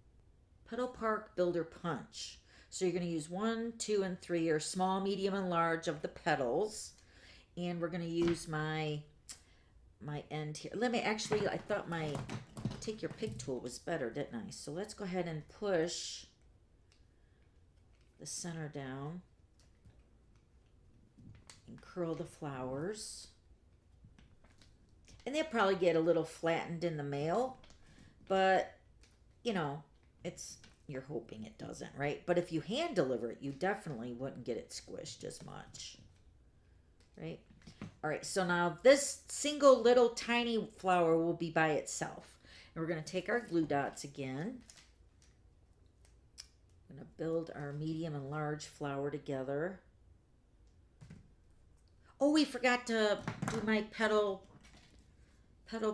Petal Park Builder Punch. So you're going to use 1, 2, and 3 or small, medium, and large of the petals. And we're going to use my end here. I thought my take your pick tool was better, didn't I? So let's go ahead and push the center down and curl the flowers. And they'll probably get a little flattened in the mail, but you know, you're hoping it doesn't, right? But if you hand deliver it, you definitely wouldn't get it squished as much, right? All right, so now this single little tiny flower will be by itself. And we're going to take our glue dots again. I'm going to build our medium and large flower together. Oh, we forgot to do my petal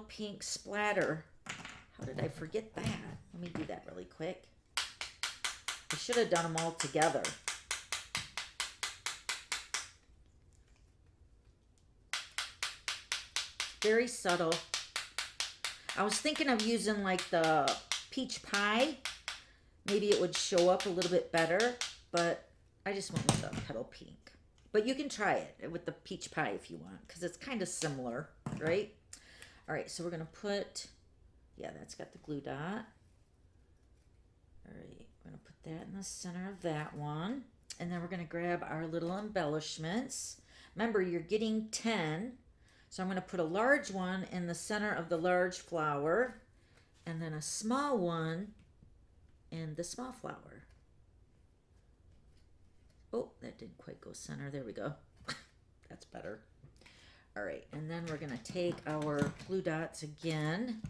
pink splatter. How did I forget that? Let me do that really quick. I should have done them all together. Very subtle. I was thinking of using like the peach pie. Maybe it would show up a little bit better, but I just went with the petal pink. But you can try it with the peach pie if you want, because it's kind of similar, right? All right, so we're going to put, yeah, that's got the glue dot. All right, we're going to put that in the center of that one. And then we're going to grab our little embellishments. Remember, you're getting 10. So I'm going to put a large one in the center of the large flower, and then a small one in the small flower. Oh, that didn't quite go center. There we go. That's better. All right, and then we're going to take our glue dots again.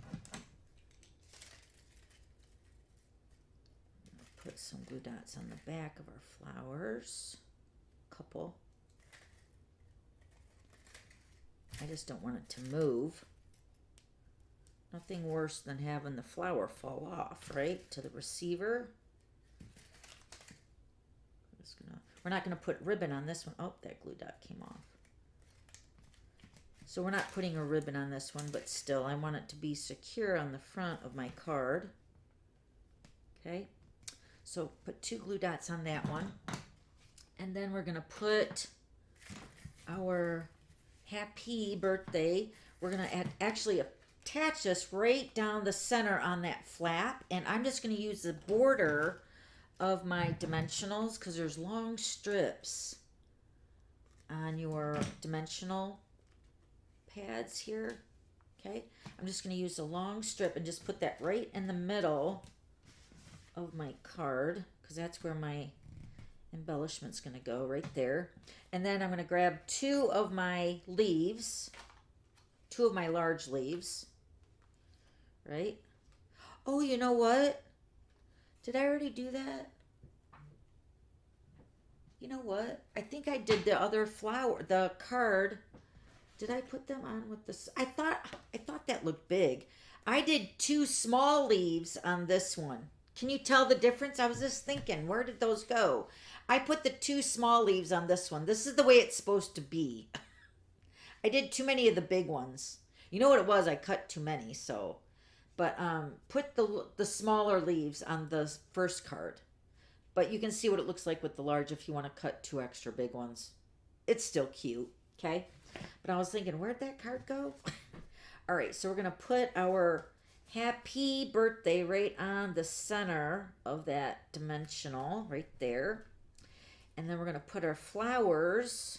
Put some glue dots on the back of our flowers. A couple. I just don't want it to move. Nothing worse than having the flower fall off, right, to the receiver. We're not going to put ribbon on this one. Oh, that glue dot came off. So we're not putting a ribbon on this one, but still, I want it to be secure on the front of my card. Okay, so put 2 glue dots on that one. And then we're going to put our happy birthday. We're going to actually attach this right down the center on that flap. And I'm just going to use the border of my dimensionals because there's long strips on your dimensional pads here. Okay, I'm just going to use a long strip and just put that right in the middle of my card because that's where my embellishment's going to go, right there. And then I'm going to grab 2 of my leaves, 2 of my large leaves, right? Oh, you know what? Did I already do that? You know what? I think I did the other flower, the card. Did I put them on with this? I thought that looked big. I did 2 small leaves on this one. Can you tell the difference? I was just thinking, where did those go? I put the 2 small leaves on this one. This is the way it's supposed to be. I did too many of the big ones. You know what it was? I cut too many, so. But put the smaller leaves on the first card. But you can see what it looks like with the large if you want to cut 2 extra big ones. It's still cute, okay? But I was thinking, where'd that card go? All right, so we're going to put our happy birthday right on the center of that dimensional, right there. And then we're going to put our flowers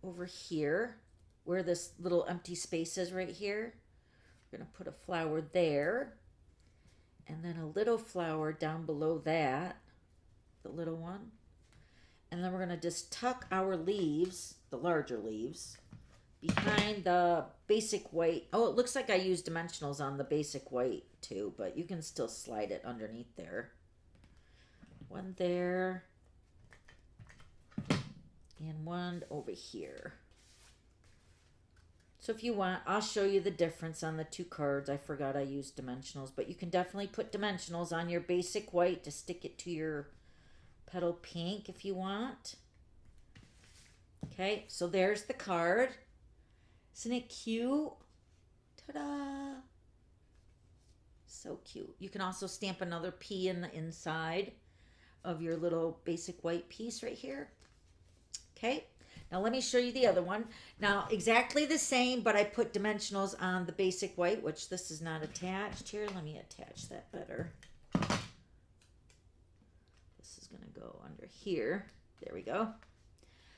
over here, where this little empty space is right here. We're going to put a flower there. And then a little flower down below that, the little one. And then we're going to just tuck our leaves, the larger leaves, behind the basic white. Oh, it looks like I used dimensionals on the basic white too, but you can still slide it underneath there. One there. And one over here. So if you want, I'll show you the difference on the 2 cards. I forgot I used dimensionals, but you can definitely put dimensionals on your basic white to stick it to your petal pink if you want. Okay, so there's the card. Isn't it cute? Ta-da! So cute. You can also stamp another P in the inside of your little basic white piece right here. Okay, now let me show you the other one. Now exactly the same, but I put dimensionals on the basic white, which this is not attached here. Let me attach that better. This is gonna go under here. There we go.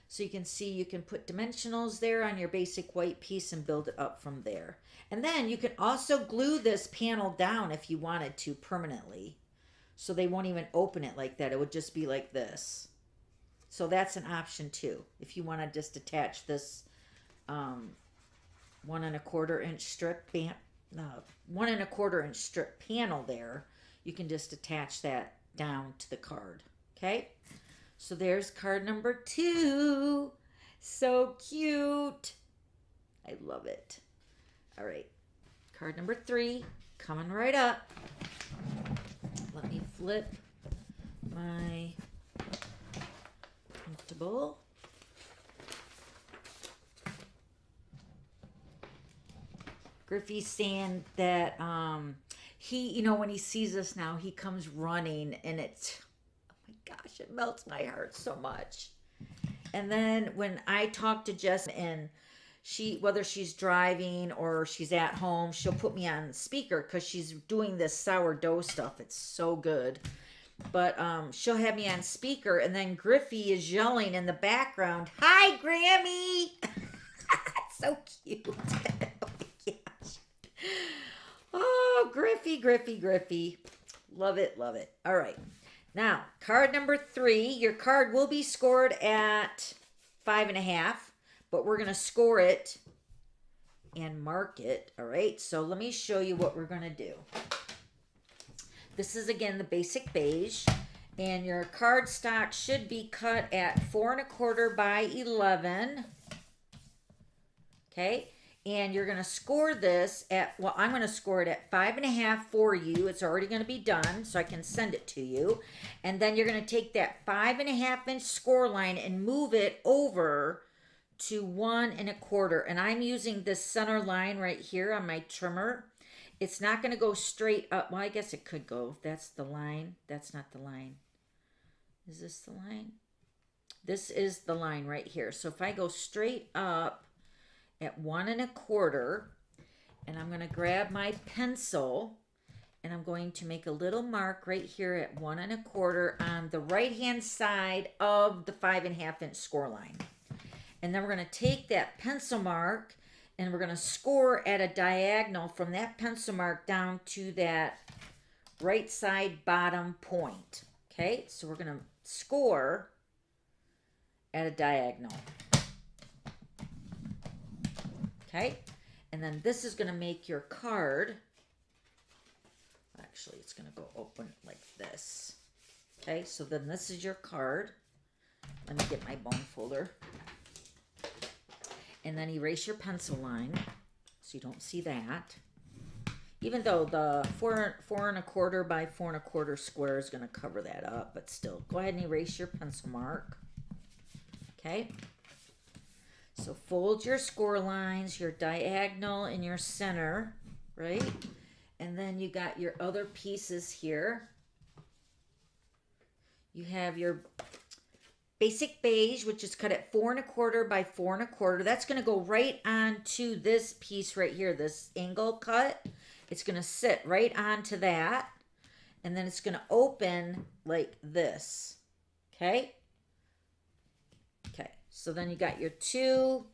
So you can see you can put dimensionals there on your basic white piece and build it up from there. And then you can also glue this panel down if you wanted to permanently. So they won't even open it like that. It would just be like this. So that's an option too. If you want to just attach this 1 1/4 inch strip, 1 1/4 inch strip panel there, you can just attach that down to the card. Okay. So there's card number 2. So cute. I love it. All right. Card number 3 coming right up. Let me flip my Printable. Griffy's saying that he, you know, when he sees us now, he comes running and it's, gosh, it melts my heart so much. And then when I talk to Jess and she, whether she's driving or she's at home, she'll put me on speaker because she's doing this sourdough stuff. It's so good. But she'll have me on speaker and then Griffy is yelling in the background, "Hi, Grammy!" So cute. Oh my gosh. Oh, Griffy, Griffy, Griffy. Love it, love it. All right. Now, card number 3, your card will be scored at 5.5, but we're going to score it and mark it. All right, so let me show you what we're going to do. This is, again, the basic beige, and your card stock should be cut at 4 1/4 by 11. Okay, and you're going to score this at, well, I'm going to score it at 5.5 for you. It's already going to be done, so I can send it to you. And then you're going to take that 5.5 inch score line and move it over to 1 1/4. And I'm using this center line right here on my trimmer. It's not going to go straight up. Well, I guess it could go. That's the line. That's not the line. Is this the line? This is the line right here. So if I go straight up at 1 1/4, and I'm going to grab my pencil and I'm going to make a little mark right here at 1 1/4 on the right hand side of the 5.5 inch score line. And then we're going to take that pencil mark and we're going to score at a diagonal from that pencil mark down to that right side bottom point. Okay, so we're going to score at a diagonal. Okay, and then this is going to make your card. Actually, it's going to go open like this. Okay, so then this is your card. Let me get my bone folder. And then erase your pencil line so you don't see that. Even though the 4 1/4 by 4 1/4 square is going to cover that up, but still, go ahead and erase your pencil mark. Okay. So fold your score lines, your diagonal and your center, right? And then you got your other pieces here. You have your basic beige, which is cut at 4 1/4 by 4 1/4. That's going to go right onto this piece right here, this angle cut. It's going to sit right onto that. And then it's going to open like this. Okay? Okay. So then you got your 2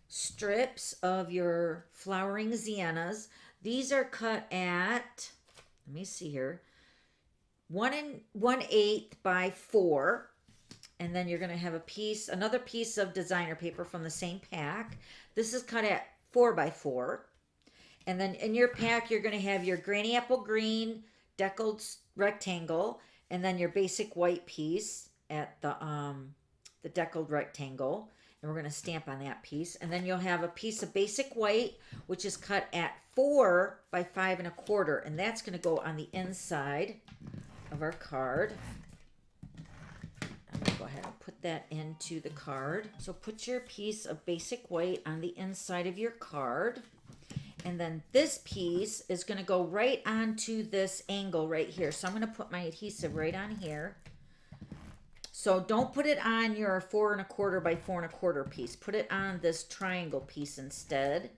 strips of your flowering siennas. These are cut at, let me see here, 1 1/8 by 4. And then you're going to have a piece, another piece of designer paper from the same pack. This is cut at 4 by 4. And then in your pack, you're going to have your granny apple green deckled rectangle, and then your basic white piece at the deckled rectangle. And we're going to stamp on that piece. And then you'll have a piece of basic white, which is cut at 4 by 5 1/4. And that's going to go on the inside of our card. ahead and put that into the card. So put your piece of basic white on the inside of your card. And then this piece is going to go right onto this angle right here. So I'm going to put my adhesive right on here. So don't put it on your 4 1/4 by 4 1/4 piece. Put it on this triangle piece instead,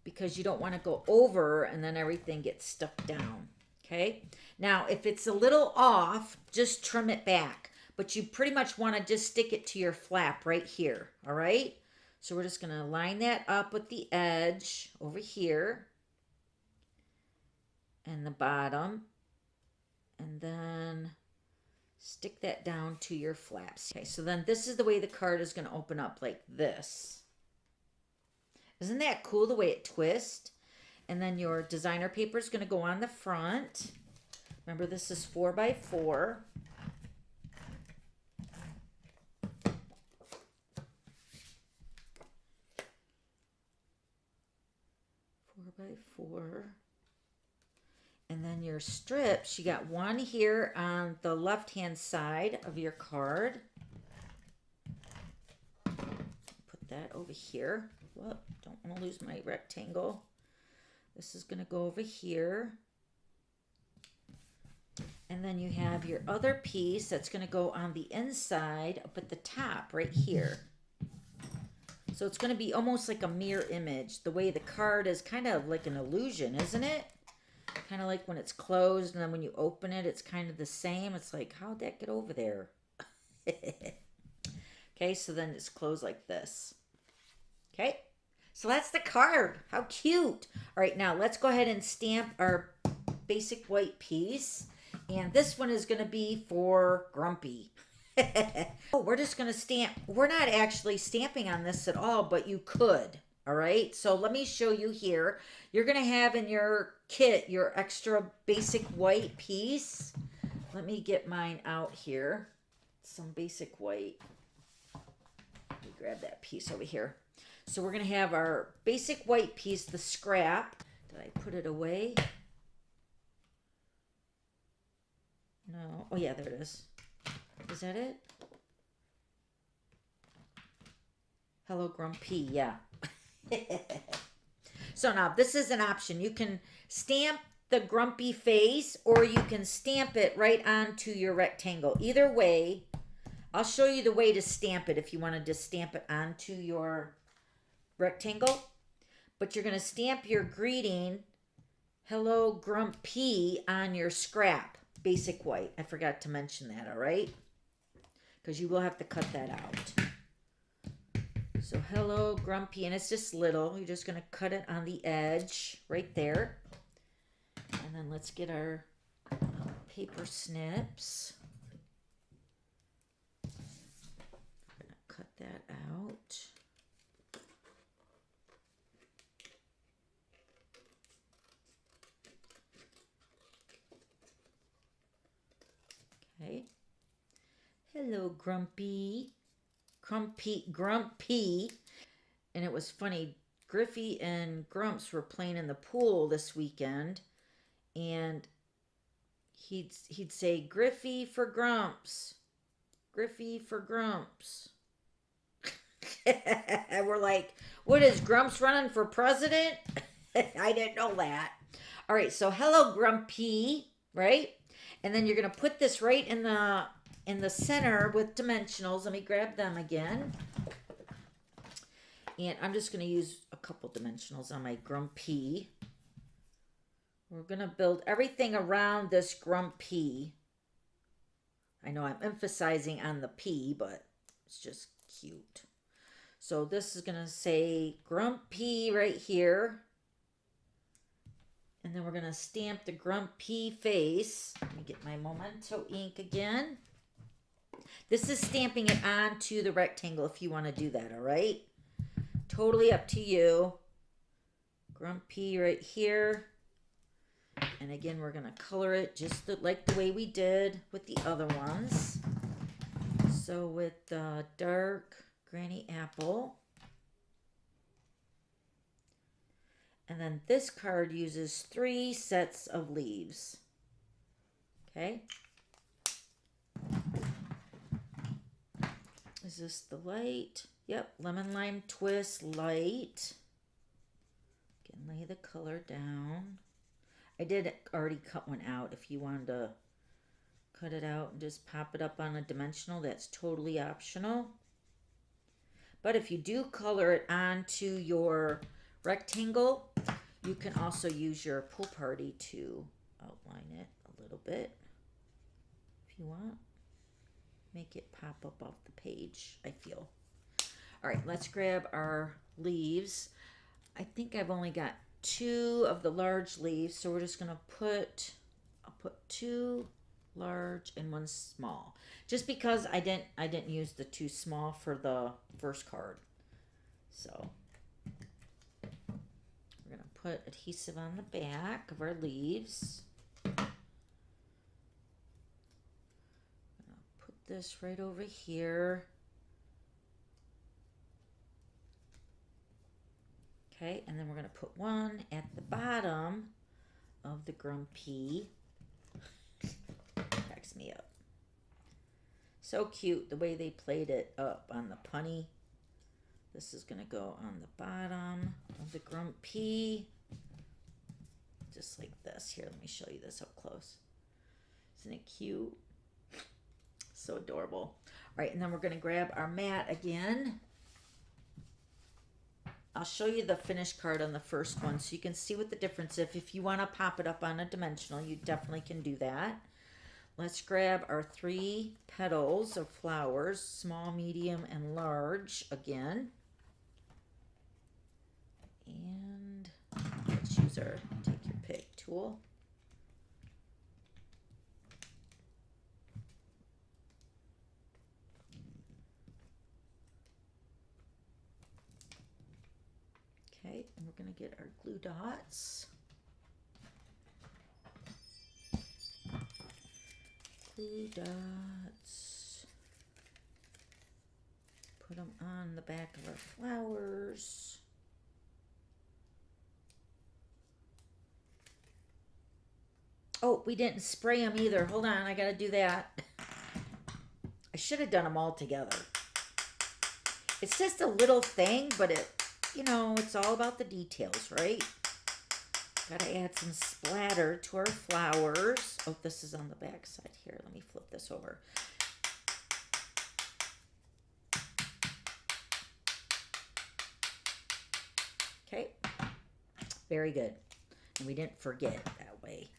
because you don't want to go over and then everything gets stuck down. Okay. Now, if it's a little off, just trim it back. But you pretty much want to just stick it to your flap right here. All right. So we're just going to line that up with the edge over here and the bottom, and then stick that down to your flaps. Okay, so then this is the way the card is going to open up, like this. Isn't that cool the way it twists? And then your designer paper is going to go on the front. Remember, this is 4 by 4. 4 by 4. And then your strips, you got one here on the left-hand side of your card. Put that over here. Whoop, don't want to lose my rectangle. This is going to go over here. And then you have your other piece that's going to go on the inside up at the top right here. So it's going to be almost like a mirror image. The way the card is kind of like an illusion, isn't it? Kind of like when it's closed and then when you open it, it's kind of the same. It's like, how'd that get over there? Okay, so then it's closed like this. Okay, so that's the card. How cute. All right, now let's go ahead and stamp our basic white piece. And this one is going to be for Grumpy. Oh, we're just going to stamp. We're not actually stamping on this at all, but you could. All right, so let me show you here. You're going to have in your kit your extra basic white piece. Let me get mine out here. Some basic white. Let me grab that piece over here. So we're going to have our basic white piece, the scrap. Did I put it away? No. Oh, yeah, there it is. Is that it? Hello, Grumpy. Yeah. So now this is an option. You can stamp the Grumpy face or you can stamp it right onto your rectangle. Either way, I'll show you the way to stamp it if you wanted to stamp it onto your rectangle. But you're going to stamp your greeting, Hello Grumpy, on your scrap, basic white. I forgot to mention that, all right? Because you will have to cut that out. So hello Grumpy, and it's just little. You're just going to cut it on the edge right there. And then let's get our paper snips. I'm going to cut that out. Okay. Hello, Grumpy. Grumpy. And it was funny. Griffy and Grumps were playing in the pool this weekend. And he'd say, Griffy for Grumps. Griffy for Grumps. And we're like, what is Grumps running for president? I didn't know that. All right, so hello, Grumpy, right? And then you're going to put this right in the center with dimensionals. Let me grab them again. And I'm just going to use a couple dimensionals on my Grumpy. We're going to build everything around this Grumpy. I know I'm emphasizing on the P, but it's just cute. So this is going to say Grumpy right here. And then we're going to stamp the Grumpy face. Let me get my Memento ink again. This is stamping it onto the rectangle if you want to do that, all right? Totally up to you. Grumpy right here. And again, we're going to color it just like the way we did with the other ones. So with the dark Granny Apple. And then this card uses 3 sets of leaves. Okay. Is this the light? Yep, lemon lime twist light. Can lay the color down. I did already cut one out. If you wanted to cut it out and just pop it up on a dimensional, that's totally optional. But if you do color it onto your rectangle, you can also use your pool party to outline it a little bit if you want. Make it pop up off the page, I feel. All right, let's grab our leaves. I think I've only got 2 of the large leaves, so we're just gonna I'll put 2 large and 1 small, just because I didn't use the 2 small for the first card. So we're gonna put adhesive on the back of our leaves. This right over here. Okay, and then we're going to put 1 at the bottom of the Grumpy. Cracks me up. So cute the way they played it up on the punny. This is going to go on the bottom of the Grumpy. Just like this. Here, let me show you this up close. Isn't it cute? So adorable. All right, and then we're going to grab our mat again. I'll show you the finished card on the first one so you can see what the difference is. If you want to pop it up on a dimensional, you definitely can do that. Let's grab our 3 petals of flowers, small, medium, and large again. And let's use our take your pick tool. Okay, and we're going to get our glue dots. Glue dots. Put them on the back of our flowers. Oh, we didn't spray them either. Hold on, I got to do that. I should have done them all together. It's just a little thing, but you know, it's all about the details, right? Gotta add some splatter to our flowers. Oh, this is on the back side here. Let me flip this over. Okay, very good. And we didn't forget that way.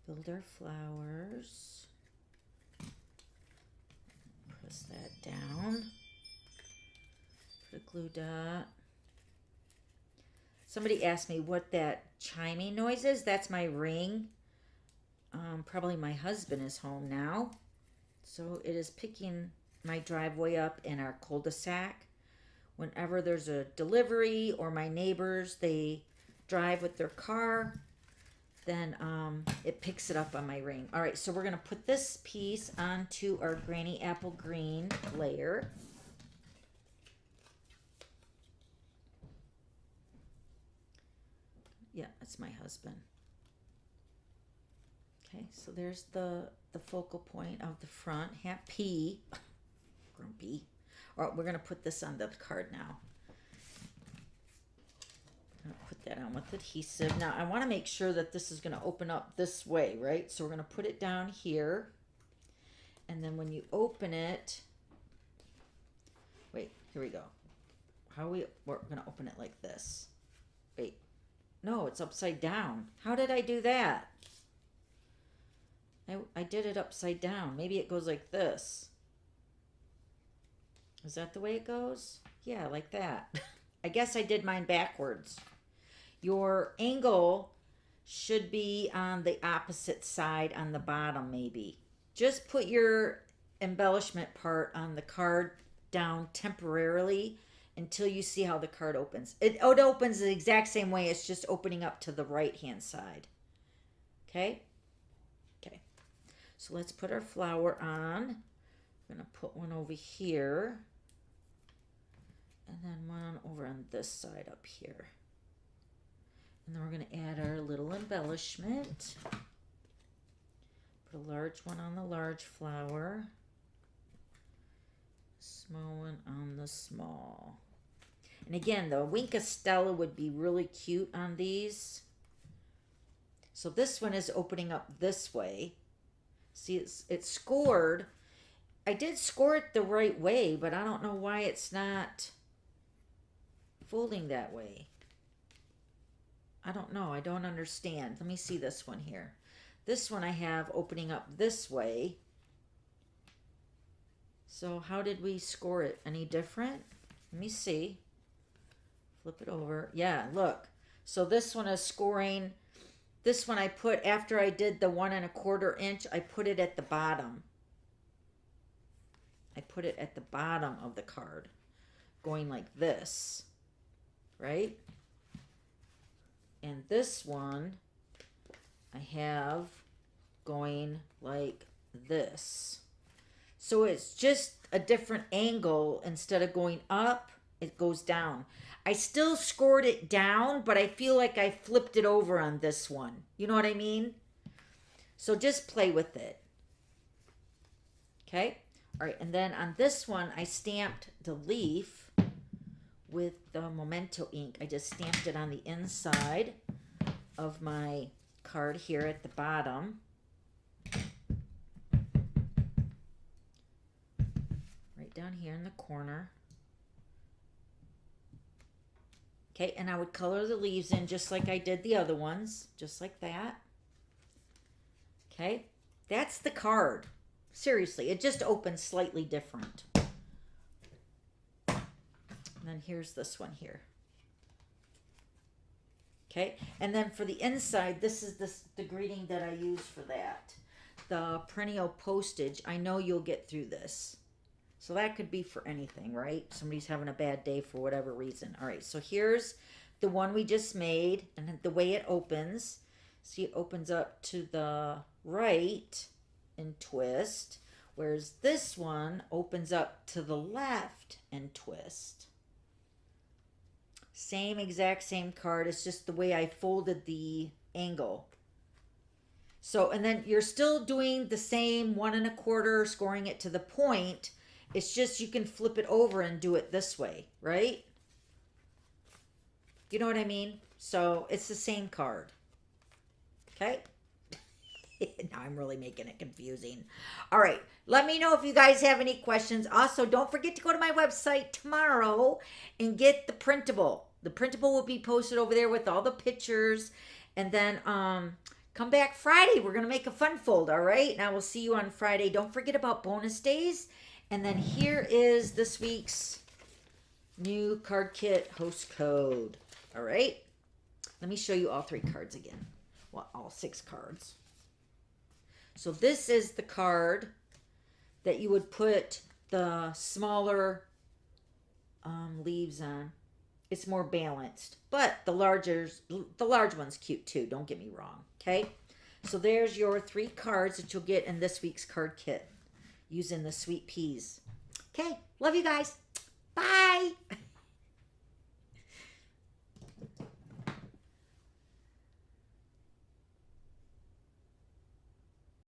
Build our flowers. Press that down. Put a glue dot. Somebody asked me what that chiming noise is. That's my ring. Probably my husband is home now. So it is picking my driveway up in our cul-de-sac. Whenever there's a delivery or my neighbors, they drive with their car, then it picks it up on my ring. All right, so we're going to put this piece onto our Granny Apple Green layer. Yeah, that's my husband. Okay, so there's the focal point of the front. Happy. Grumpy. All right, we're going to put this on the card now. I'm going to put that on with adhesive. Now, I want to make sure that this is going to open up this way, right? So we're going to put it down here. And then when you open it, wait, here we go. We're going to open it like this. Wait. No, it's upside down. How did I do that? I did it upside down. Maybe it goes like this. Is that the way it goes? Yeah, like that. I guess I did mine backwards. Your angle should be on the opposite side on the bottom, maybe. Just put your embellishment part on the card down temporarily until you see how the card opens. It opens the exact same way. It's just opening up to the right-hand side. Okay? Okay. So let's put our flower on. I'm going to put one over here. And then one over on this side up here. And then we're going to add our little embellishment. Put a large one on the large flower. Small one on the small. And again, the Wink of Stella would be really cute on these. So this one is opening up this way. See, it's scored. I did score it the right way, but I don't know why it's not folding that way. I don't know. I don't understand. Let me see this one here. This one I have opening up this way. So how did we score it? Any different? Let me see. Flip it over. Yeah, look. So this one is scoring. This one I put, after I did the 1 1/4 inch, I put it at the bottom. I put it at the bottom of the card, going like this, right? And this one I have going like this. So it's just a different angle. Instead of going up, it goes down. I still scored it down, but I feel like I flipped it over on this one. You know what I mean? So just play with it. Okay? All right, and then on this one, I stamped the leaf with the Memento ink. I just stamped it on the inside of my card here at the bottom. Right down here in the corner. Okay, and I would color the leaves in just like I did the other ones, just like that. Okay, that's the card. Seriously, it just opens slightly different. And then here's this one here. Okay, and then for the inside, this is the greeting that I use for that. The perennial postage. I know you'll get through this. So that could be for anything, right? Somebody's having a bad day for whatever reason. All right, so here's the one we just made, and the way it opens. See, it opens up to the right and twist, whereas this one opens up to the left and twist. Same exact same card. It's just the way I folded the angle. So, and then you're still doing the same 1 1/4, scoring it to the point. It's just you can flip it over and do it this way, right? You know what I mean? So it's the same card. Okay? Now I'm really making it confusing. All right. Let me know if you guys have any questions. Also, don't forget to go to my website tomorrow and get the printable. The printable will be posted over there with all the pictures. And then come back Friday. We're going to make a fun fold, all right? And I will see you on Friday. Don't forget about bonus days. And then here is this week's new card kit host code. All right. Let me show you all 3 cards again. Well, all 6 cards. So this is the card that you would put the smaller leaves on. It's more balanced, but the large one's cute too. Don't get me wrong. Okay. So there's your 3 cards that you'll get in this week's card kit, using the sweet peas. Okay, love you guys. Bye.